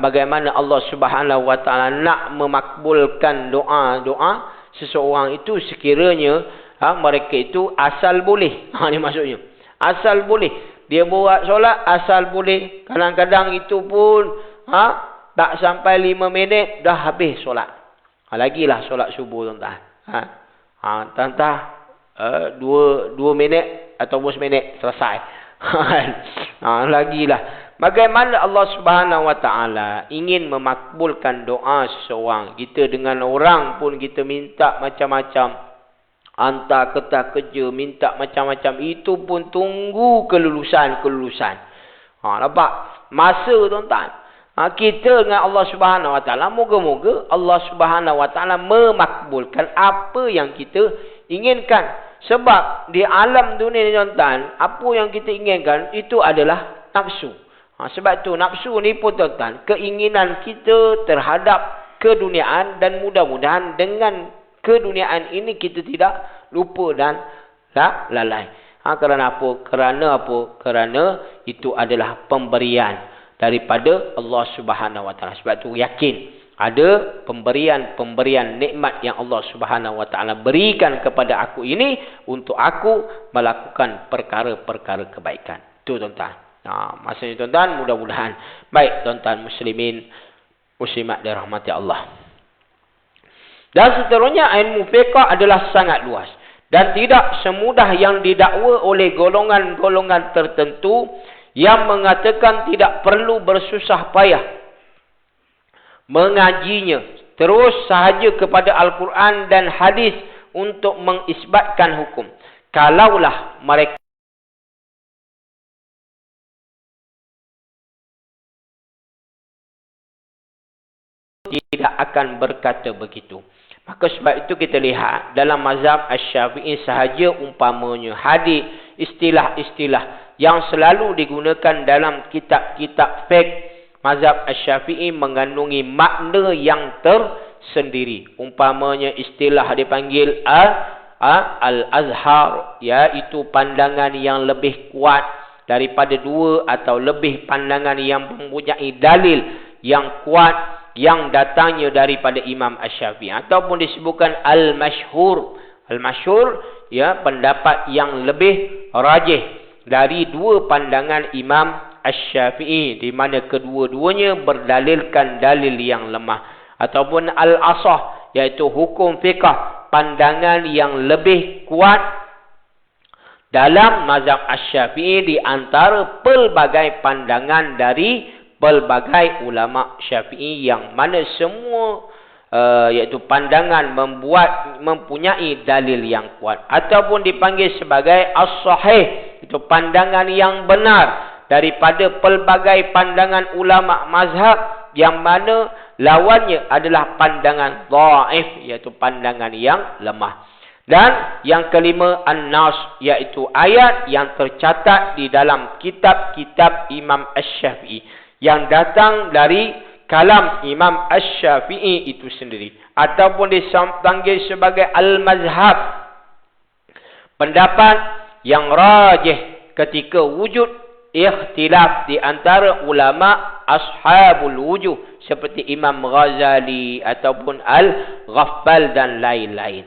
bagaimana Allah Subhanahu Wa Taala nak memakbulkan doa seseorang itu sekiranya mereka itu asal boleh. Ni maksudnya. Asal boleh. Dia buat solat asal boleh. Kadang-kadang itu pun tak sampai 5 minit dah habis solat. Lagilah solat subuh tuan-tuan. Tuan-tuan 2 minit atau 1 minit selesai. Lagilah. Bagaimana Allah Subhanahu Wa Taala ingin memakbulkan doa seseorang. Kita dengan orang pun kita minta macam-macam. Hantar kertas kerja, minta macam-macam. Itu pun tunggu kelulusan. Nampak? Masa tuan-tuan. Kita dengan Allah Subhanahu Wa Taala, moga-moga Allah Subhanahu Wa Taala memakbulkan apa yang kita inginkan. Sebab di alam dunia ni tuan-tuan, apa yang kita inginkan itu adalah nafsu. Sebab tu nafsu ni pun tuan-tuan, keinginan kita terhadap keduniaan, dan mudah-mudahan dengan keduniaan ini kita tidak lupa dan lalai. Kerana apa? Kerana itu adalah pemberian daripada Allah Subhanahu Wa Taala. Sebab tu yakin ada pemberian nikmat yang Allah Subhanahu Wa Taala berikan kepada aku ini untuk aku melakukan perkara-perkara kebaikan. Tu tuan-tuan. Maksudnya tuan-tuan, mudah-mudahan baik tuan-tuan muslimin muslimat dirahmati Allah. Dan seterusnya, ilmu fiqh adalah sangat luas dan tidak semudah yang didakwa oleh golongan-golongan tertentu yang mengatakan tidak perlu bersusah payah mengajinya, terus sahaja kepada Al-Quran dan hadis untuk mengisbatkan hukum. Kalaulah mereka tidak akan berkata begitu. Maka sebab itu kita lihat dalam mazhab Asy-Syafi'i sahaja umpamanya hadis, istilah-istilah yang selalu digunakan dalam kitab-kitab fiqh mazhab Asy-Syafi'i mengandungi makna yang tersendiri. Umpamanya istilah dipanggil al-azhar, iaitu pandangan yang lebih kuat daripada dua atau lebih pandangan yang mempunyai dalil yang kuat yang datangnya daripada Imam Asy-Syafi'i, ataupun disebutkan al-masyhur. Al-masyhur pendapat yang lebih rajih dari dua pandangan Imam Asy-Syafi'i, di mana kedua-duanya berdalilkan dalil yang lemah. Ataupun al-asah, iaitu hukum fiqh, pandangan yang lebih kuat dalam mazhab Asy-Syafi'i di antara pelbagai pandangan dari pelbagai ulama Syafi'i, yang mana semua iaitu pandangan mempunyai dalil yang kuat, ataupun dipanggil sebagai as-sahih, itu pandangan yang benar daripada pelbagai pandangan ulama mazhab, yang mana lawannya adalah pandangan dhaif, iaitu pandangan yang lemah. Dan yang kelima, an-nas, iaitu ayat yang tercatat di dalam kitab-kitab Imam Asy-Syafi'i yang datang dari kalam Imam Asy-Syafi'i itu sendiri, ataupun dipanggil sebagai al-mazhab, pendapat yang rajih ketika wujud ikhtilaf di antara ulama ashabul wujuh seperti Imam Ghazali ataupun Al-Ghaffal dan lain-lain.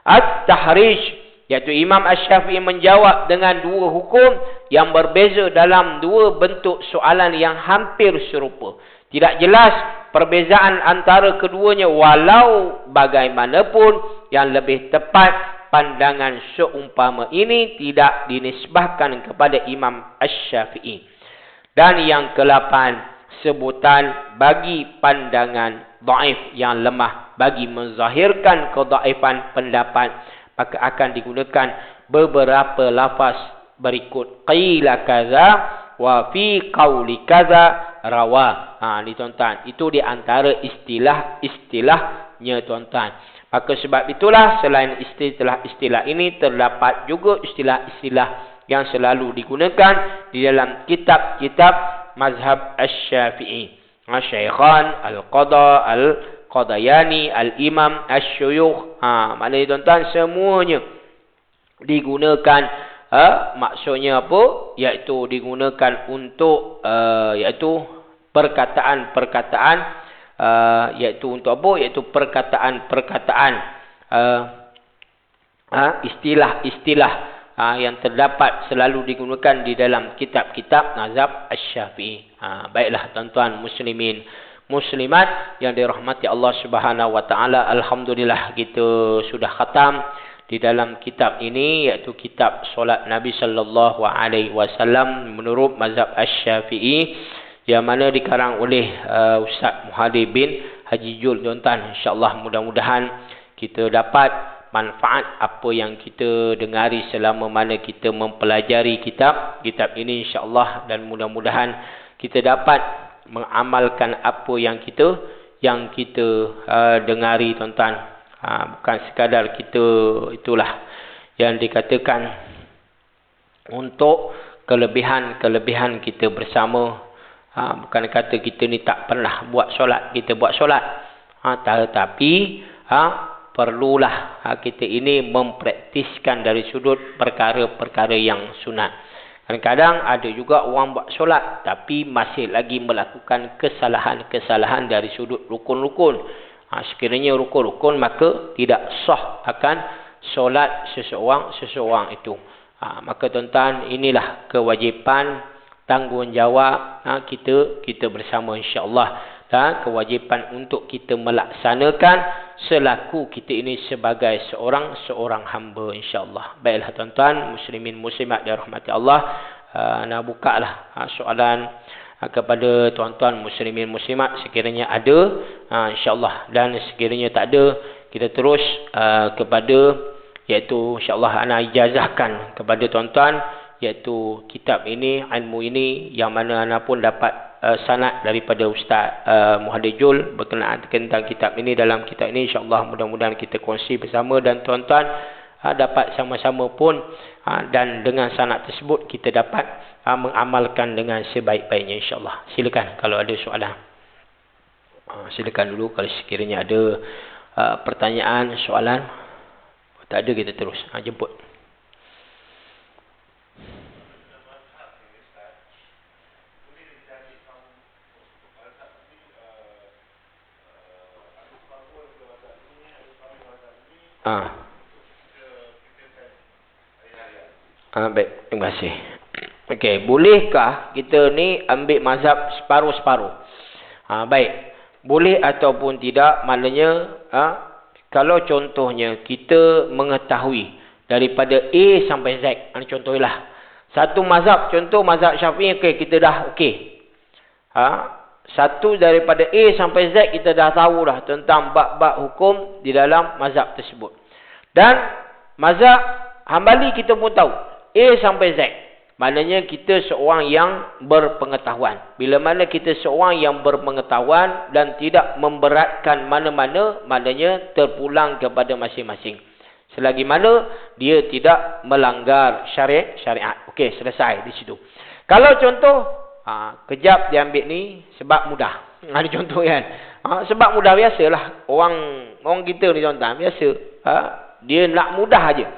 At-tahrij, iaitu Imam Asy-Syafi'i menjawab dengan dua hukum yang berbeza dalam dua bentuk soalan yang hampir serupa. Tidak jelas perbezaan antara keduanya, walau bagaimanapun yang lebih tepat pandangan seumpama ini tidak dinisbahkan kepada Imam Asy-Syafi'i. Dan yang ke-8, sebutan bagi pandangan dhaif yang lemah, bagi menzahirkan kedhaifan pendapat, maka akan digunakan beberapa lafaz berikut. Qila kaza wa fi qawli kaza rawa. Ni tuan-tuan, itu di antara istilah-istilahnya tuan-tuan. Maka sebab itulah selain istilah-istilah ini terdapat juga istilah-istilah yang selalu digunakan di dalam kitab-kitab mazhab Asy-Syafi'i. Syaikhan, al-qada, al-qadayani, al-imam, asy-syuyukh. Maknanya tuan-tuan, semuanya digunakan, maksudnya apa? Iaitu digunakan untuk iaitu perkataan-perkataan, iaitu untuk apa? Iaitu perkataan-perkataan, istilah-istilah yang terdapat selalu digunakan di dalam kitab-kitab mazhab Asy-Syafi'i. Baiklah tuan-tuan muslimin muslimat yang dirahmati Allah Subhanahu wa taala, alhamdulillah kita sudah khatam di dalam kitab ini, iaitu kitab solat Nabi sallallahu alaihi wasallam menurut mazhab Asy-Syafi'i, yang mana dikarang oleh Ustaz Muhadir bin Haji Jul tuan-tuan. Insya-Allah mudah-mudahan kita dapat manfaat apa yang kita dengari selama mana kita mempelajari kitab ini insya-Allah, dan mudah-mudahan kita dapat mengamalkan apa yang kita dengari tuan-tuan. Bukan sekadar kita itulah yang dikatakan untuk kelebihan kita bersama. Bukan kata kita ni tak pernah buat solat, kita buat solat. Tetapi perlulah kita ini mempraktiskan dari sudut perkara-perkara yang sunat. Kadang-kadang ada juga orang buat solat tapi masih lagi melakukan kesalahan-kesalahan dari sudut rukun-rukun. Sekiranya rukun-rukun, maka tidak sah akan solat seseorang itu. Maka tuan-tuan, inilah kewajipan tanggungjawab kita bersama insya-Allah. Dan kewajipan untuk kita melaksanakan selaku kita ini sebagai seorang hamba insya-Allah. Baiklah tuan-tuan muslimin muslimat dirahmati Allah, nak bukalah soalan kepada tuan-tuan muslimin muslimat sekiranya ada, insya-Allah, dan sekiranya tak ada kita terus kepada, iaitu insya-Allah ana ijazahkan kepada tuan-tuan, iaitu kitab ini, ilmu ini yang mana ana pun dapat sanad daripada Ustaz Muhadir Jul berkenaan tentang kitab ini. Dalam kitab ini insya-Allah mudah-mudahan kita kongsi bersama dan tuan-tuan dapat sama-sama pun dan dengan sanad tersebut kita dapat mengamalkan dengan sebaik-baiknya insya-Allah. Silakan kalau ada soalan. Silakan dulu kalau sekiranya ada pertanyaan, soalan. Tak ada kita terus jemput. Baik, terima kasih. Okey, bolehkah kita ni ambil mazhab separuh-separuh? Baik, boleh ataupun tidak, maknanya kalau contohnya kita mengetahui daripada A sampai Z, contohlah satu mazhab, contoh mazhab Syafi'i, okey, kita dah okey. Satu daripada A sampai Z kita dah tahu dah tentang bab-bab hukum di dalam mazhab tersebut. Dan mazhab Hambali kita pun tahu A sampai Z. Maknanya kita seorang yang berpengetahuan. Bila mana kita seorang yang berpengetahuan dan tidak memberatkan mana-mana, maknanya terpulang kepada masing-masing. Selagi mana dia tidak melanggar syariat. Okey, selesai di situ. Kalau contoh, kejap dia ambil ni sebab mudah. Ada contoh kan. Sebab mudah biasalah. Orang kita ni tuan-tuan, biasa. Dia nak mudah aja.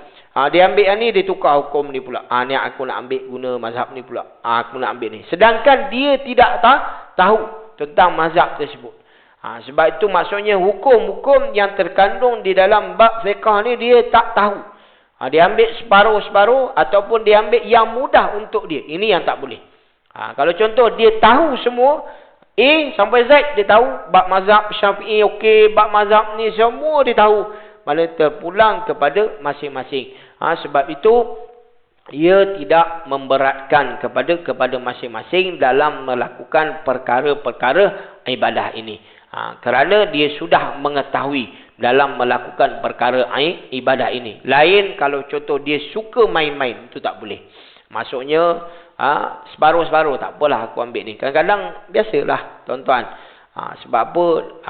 Dia ambil yang ni, dia tukar hukum ni pula. Ni aku nak ambil guna mazhab ni pula. Aku nak ambil ni. Sedangkan dia tidak tahu tentang mazhab tersebut. Sebab itu maksudnya hukum-hukum yang terkandung di dalam bab fiqah ni dia tak tahu. Dia ambil separuh-separuh ataupun dia ambil yang mudah untuk dia. Ini yang tak boleh. Kalau contoh dia tahu semua, A sampai Z dia tahu. Bab mazhab Syafi'i okey, bab mazhab ni semua dia tahu. Malah terpulang kepada masing-masing. Sebab itu ia tidak memberatkan kepada masing-masing dalam melakukan perkara-perkara ibadah ini. Kerana dia sudah mengetahui dalam melakukan perkara ibadah ini. Lain kalau contoh dia suka main-main, itu tak boleh. Maksudnya separuh-separuh, tak apalah aku ambil ni. Kadang-kadang biasalah tuan-tuan. Sebab apa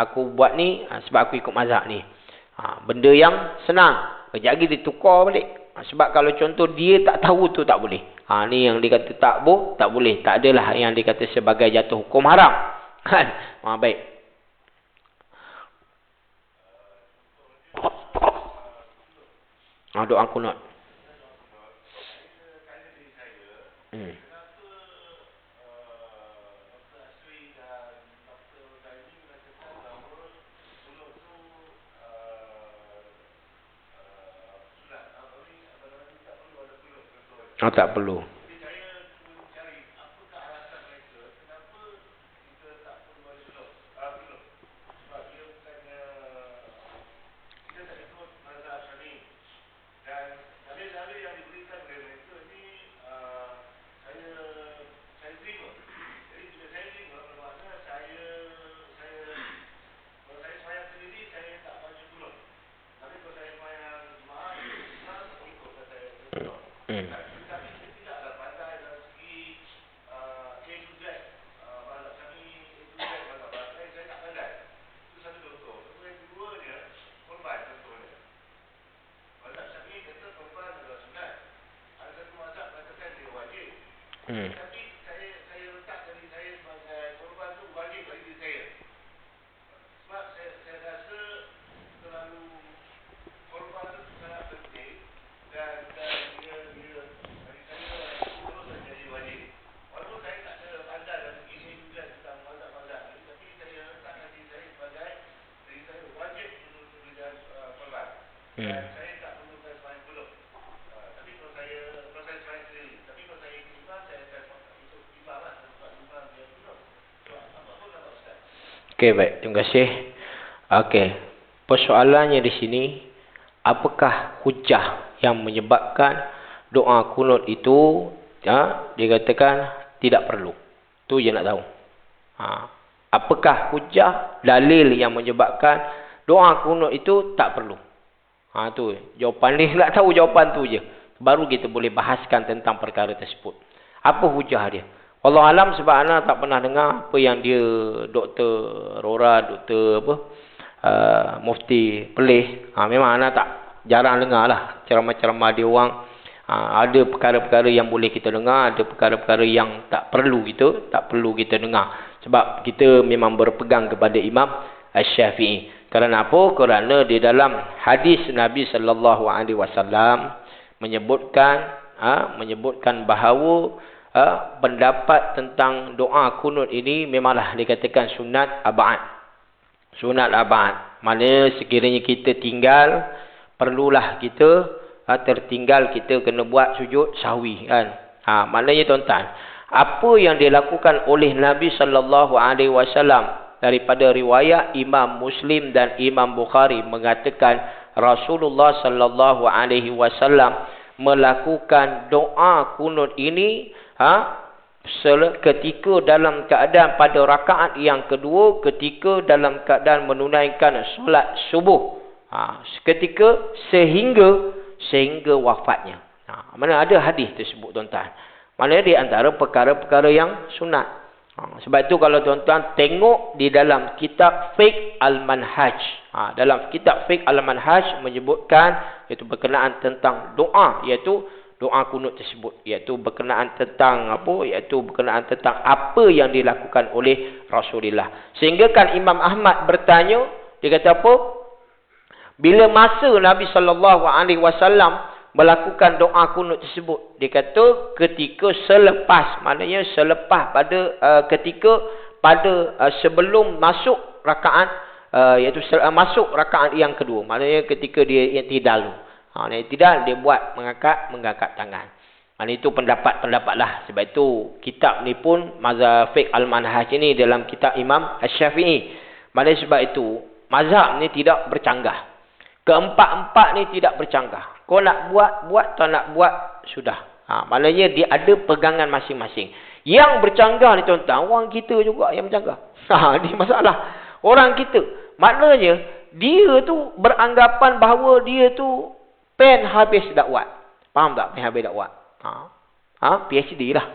aku buat ni? Sebab aku ikut mazhab ni. Benda yang senang. Kejap lagi dia tukar balik. Sebab kalau contoh dia tak tahu tu tak boleh. Ni yang dia kata tak boleh. Tak adalah yang dia kata sebagai jatuh hukum haram. Kan? Baik. Doa kunut. Tak perlu. Tapi saya letak dari saya sebagai korban tu wajib bagi diri saya. Sebab saya rasa terlalu korban tu sangat penting dan dia bagi saya terus menjadi wajib. Walaupun saya tak ada pandai dan ini juga tentang mazhab-mazhab ni, tapi saya letakkan diri saya sebagai diri saya wajib untuk menjadi korban. Dan saya tak perlukan sembahyang belum. Tapi kalau saya sembahyang sendiri, tapi kalau saya imam, saya akan ikut imam lah. Sebab imam dia belum. Apa kata Ustaz? Okey, baik. Terima kasih. Okey. Persoalannya di sini, apakah hujah yang menyebabkan doa kunut itu dikatakan tidak perlu? Tu je nak tahu. Apakah hujah, dalil yang menyebabkan doa kunut itu tak perlu? Tu jawapan ni, nak tahu jawapan tu je. Baru kita boleh bahaskan tentang perkara tersebut. Apa hujah dia? Allah alam sebab ana tak pernah dengar apa yang dia Dr. Rora, Mufti Pelih. Memang ana tak jarang dengar lah ceramah-ceramah dia orang. Ada perkara-perkara yang boleh kita dengar, ada perkara-perkara yang tak perlu kita dengar. Sebab kita memang berpegang kepada Imam Asy-Syafi'i. Kerana apa? Kerana di dalam hadis Nabi sallallahu alaihi wasallam menyebutkan bahawa pendapat tentang doa kunut ini memanglah dikatakan sunat abad. Sunat abad. Maknanya sekiranya kita tinggal, perlulah kita tertinggal, kita kena buat sujud sahwi kan. Maknanya tuan-tuan, apa yang dilakukan oleh Nabi sallallahu alaihi wasallam daripada riwayat Imam Muslim dan Imam Bukhari mengatakan Rasulullah sallallahu alaihi wasallam melakukan doa kunut ini ketika dalam keadaan pada rakaat yang kedua, ketika dalam keadaan menunaikan solat subuh, seketika sehingga wafatnya. Mana ada hadis tersebut tuan-tuan. Maknanya di antara perkara-perkara yang sunat. Sebab itu kalau tuan-tuan tengok di dalam kitab Fiqh Al-Manhaj. Dalam kitab Fiqh Al-Manhaj menyebutkan iaitu berkenaan tentang doa, iaitu doa kunut tersebut, iaitu berkenaan tentang apa? Iaitu berkenaan tentang apa yang dilakukan oleh Rasulullah. Sehingga kan Imam Ahmad bertanya, dia kata apa? Bila masa Nabi sallallahu alaihi wasallam melakukan doa kunut tersebut, dia kata ketika selepas, maknanya selepas pada sebelum masuk rakaat, iaitu masuk rakaat yang kedua, maknanya ketika dia i'tidal. I'tidal dia buat mengangkat tangan. Maknanya itu pendapat lah. Sebab itu kitab ni pun mazhab Fiqh Al-Manhaj ini dalam kitab Imam Asy-Syafi'i. Maknanya sebab itu mazhab ni tidak bercanggah. Keempat-empat ni tidak bercanggah. Kau nak buat, tak nak buat, sudah. Maknanya dia ada pegangan masing-masing. Yang bercanggah ni tuan-tuan, orang kita juga yang bercanggah. Ini masalah. Orang kita. Maknanya, dia tu beranggapan bahawa dia tu pen habis dakwat. Faham tak? Pen habis dakwat. PhD lah.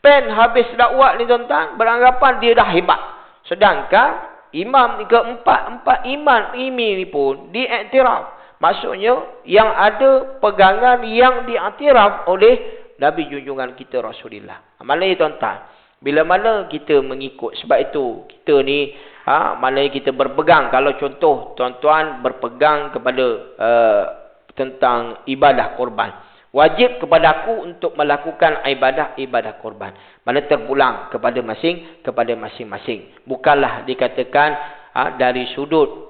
Pen habis dakwat ni tuan-tuan, beranggapan dia dah hebat. Sedangkan, imam keempat imam ini pun diiktiraf. Maksudnya yang ada pegangan yang diiktiraf oleh Nabi junjungan kita Rasulullah. Maknanya tuan-tuan, bila mana kita mengikut, sebab itu kita ni maknanya kita berpegang. Kalau contoh tuan-tuan berpegang kepada tentang ibadah korban, wajib kepada aku untuk melakukan ibadah korban. Mana terpulang kepada masing-masing. Bukanlah dikatakan dari sudut.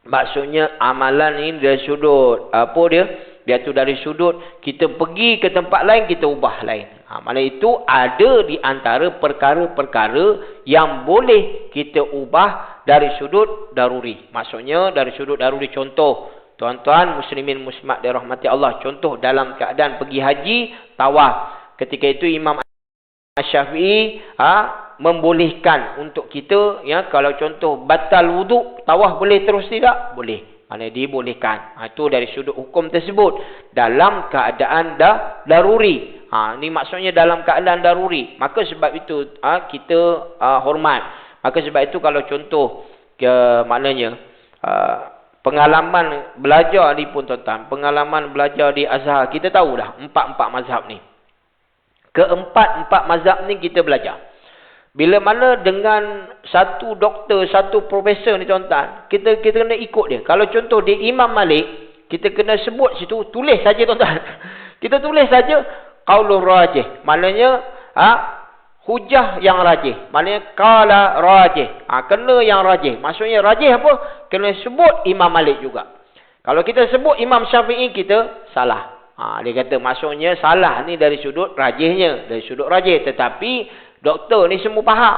Maksudnya amalan ini dari sudut apa dia? Dia tu dari sudut kita pergi ke tempat lain, kita ubah lain. Mana itu ada di antara perkara-perkara yang boleh kita ubah dari sudut daruri. Maksudnya dari sudut daruri, contoh tuan-tuan muslimin muslimat dirahmati Allah, contoh dalam keadaan pergi haji, tawaf. Ketika itu Imam Asy-Syafi'i membolehkan untuk kita, ya, kalau contoh batal wuduk, tawaf boleh terus tidak? Boleh. Maknanya dibolehkan. Itu dari sudut hukum tersebut. Dalam keadaan daruri. Ini maksudnya dalam keadaan daruri. Maka sebab itu kita hormat. Maka sebab itu kalau contoh maknanya pengalaman belajar ni pun tuan-tuan, pengalaman belajar di Azhar, kita tahu dah empat mazhab ni. Keempat mazhab ni kita belajar. Bila mana dengan satu doktor, satu profesor ni tuan-tuan, kita kena ikut dia. Kalau contoh dia Imam Malik, kita kena sebut situ, tulis saja tuan-tuan. Kita tulis saja qaulur rajih. Maknanya hujah yang rajih. Maknanya qala rajih. Kena yang rajih. Maksudnya rajih apa? Kena sebut Imam Malik juga. Kalau kita sebut Imam Syafi'i, kita salah. Dia kata maksudnya salah ni dari sudut rajihnya. Dari sudut rajih. Tetapi doktor ni semua faham.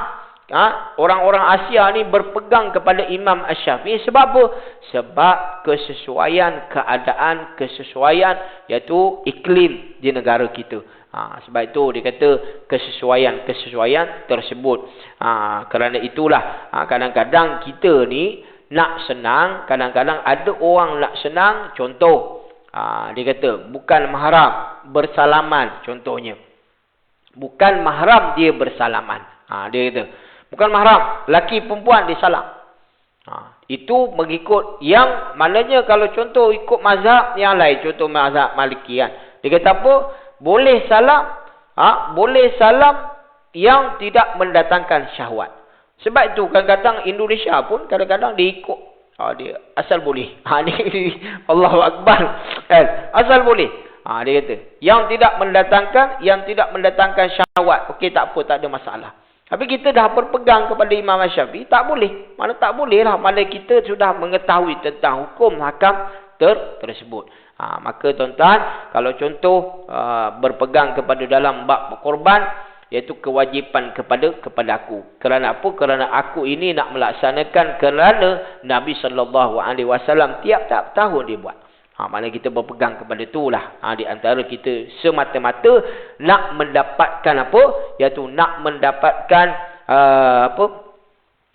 Orang-orang Asia ni berpegang kepada Imam Asy-Syafi'i. Sebab apa? Sebab kesesuaian keadaan, kesesuaian iaitu iklim di negara kita. Sebab itu dia kata kesesuaian tersebut. Kerana itulah kadang-kadang kita ni nak senang, kadang-kadang ada orang nak senang. Contoh, dia kata bukan mahram bersalaman contohnya. Bukan mahram dia bersalaman. Dia kata, bukan mahram, laki perempuan dia salam. Itu mengikut yang maknanya kalau contoh ikut mazhab yang lain, contoh mazhab Maliki kan. Dia kata apa? Boleh salam yang tidak mendatangkan syahwat. Sebab itu kadang-kadang Indonesia pun kadang-kadang dia ikut. Dia asal boleh. Ni Allahu Akbar. Asal boleh. Dia kata, yang tidak mendatangkan syahwat. Okey, tak apa, tak ada masalah. Tapi kita dah berpegang kepada Imam Syafi'i, tak boleh. Mana tak boleh lah. Mana kita sudah mengetahui tentang hukum hakam tersebut. Maka tuan-tuan, kalau contoh berpegang kepada dalam bab korban, iaitu kewajipan kepada aku. Kerana apa? Kerana aku ini nak melaksanakan kerana Nabi SAW tiap-tiap tahun dia buat. Maknanya kita berpegang kepada itulah. Di antara kita semata-mata nak mendapatkan apa? Iaitu nak mendapatkan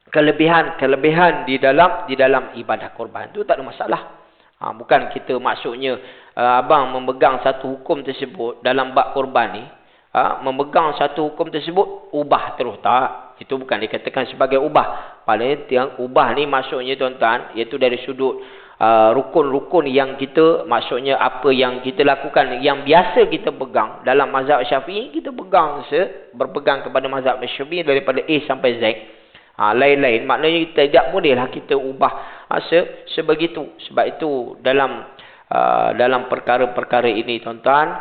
kelebihan di dalam ibadah korban. Itu tak ada masalah. Bukan kita maksudnya abang memegang satu hukum tersebut dalam bab korban ni, memegang satu hukum tersebut ubah terus. Tak. Itu bukan dikatakan sebagai ubah. Paling yang ubah ni maksudnya tuan-tuan, iaitu dari sudut rukun-rukun yang kita, maksudnya apa yang kita lakukan, yang biasa kita pegang dalam mazhab Syafi'i, kita berpegang kepada mazhab Syafi'i daripada A sampai Z. Lain-lain, maknanya tidak bolehlah kita ubah sebegitu. Sebab itu dalam perkara-perkara ini tuan-tuan,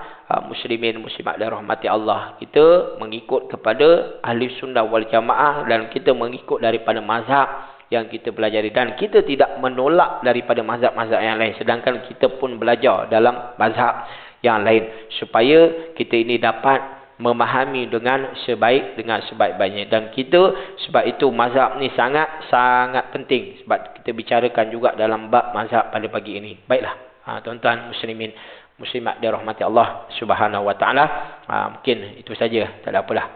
muslimin muslimat dan rahmati Allah, kita mengikut kepada ahli sunnah wal jamaah dan kita mengikut daripada mazhab yang kita pelajari, dan kita tidak menolak daripada mazhab-mazhab yang lain, sedangkan kita pun belajar dalam mazhab yang lain supaya kita ini dapat memahami dengan sebaik-baiknya. Dan kita, sebab itu mazhab ni sangat penting, sebab kita bicarakan juga dalam bab mazhab pada pagi ini. Baiklah tuan-tuan muslimin muslimat dan rahmati Allah Subhanahu wa taala, mungkin itu saja, tak ada apalah.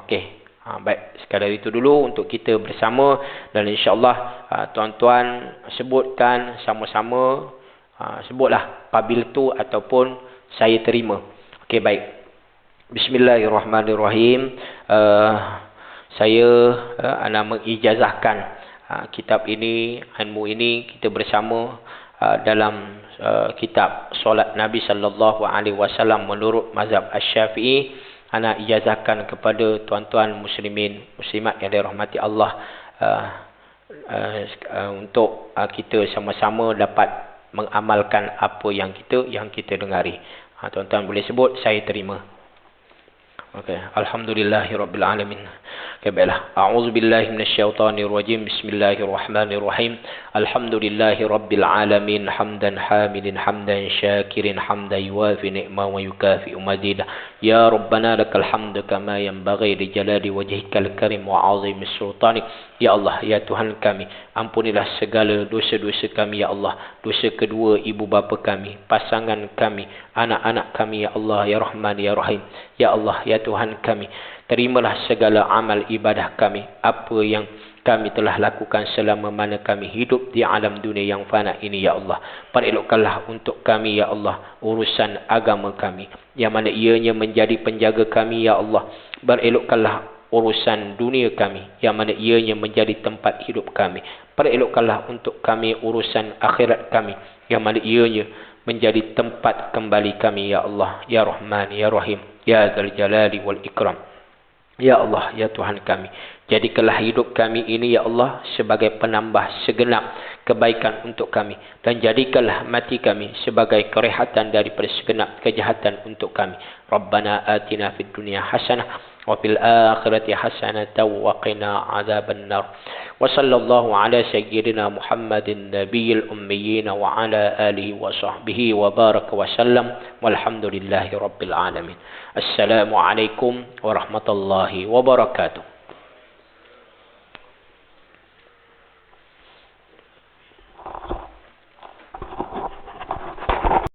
Okey. Baik, sekadar itu dulu untuk kita bersama, dan insya-Allah tuan-tuan sebutkan sama-sama, sebutlah qabil tu ataupun saya terima. Okey, baik. Bismillahirrahmanirrahim. Saya ana mengijazahkan kitab ini, ilmu ini kita bersama dalam kitab solat Nabi sallallahu alaihi wasallam menurut mazhab Asy-Syafi'i. Ana ijazahkan kepada tuan-tuan muslimin muslimat yang dirahmati Allah untuk kita sama-sama dapat mengamalkan apa yang kita dengari. Tuan-tuan boleh sebut saya terima. Okey, alhamdulillahirabbil alamin. Baiklah, a'udzubillahi minasyaitonir rajim. Bismillahirrahmanirrahim. Alhamdulillahirabbil alamin, hamdan hamidin hamdan syakirin hamdan yuwafi ni'ma wa yukafi'u mazida. Ya rabbana lakal hamdu kama yanbaghi li jalali wajhikal karim wa 'azimi sultanik. Ya Allah, ya Tuhan kami, ampunilah segala dosa-dosa kami ya Allah, dosa kedua ibu bapa kami, pasangan kami, anak-anak kami ya Allah, ya Rahman ya Rahim. Ya Allah, ya Tuhan kami, terimalah segala amal ibadah kami, apa yang kami telah lakukan selama mana kami hidup di alam dunia yang fana ini ya Allah. Perelokkanlah untuk kami ya Allah urusan agama kami, yang mana ianya menjadi penjaga kami ya Allah. Berelokkanlah urusan dunia kami, yang mana ianya menjadi tempat hidup kami. Perelokkanlah untuk kami urusan akhirat kami, yang mana ianya menjadi tempat kembali kami ya Allah, ya Rahman ya Rahim, ya Dzal Jalali wal Ikram. Ya Allah, ya Tuhan kami, jadikanlah hidup kami ini ya Allah sebagai penambah segenap kebaikan untuk kami, dan jadikanlah mati kami sebagai kerehatan daripada segenap kejahatan untuk kami. Rabbana atina fid dunya hasanah wa fil akhirati hasanatan wa qina adzabannar. Wa sallallahu ala sayyidina Muhammadin nabiyil ummiyyin wa ala alihi wa sahbihi wa baraka wa sallam, walhamdulillahi rabbil alamin. Assalamu alaikum warahmatullahi wabarakatuh.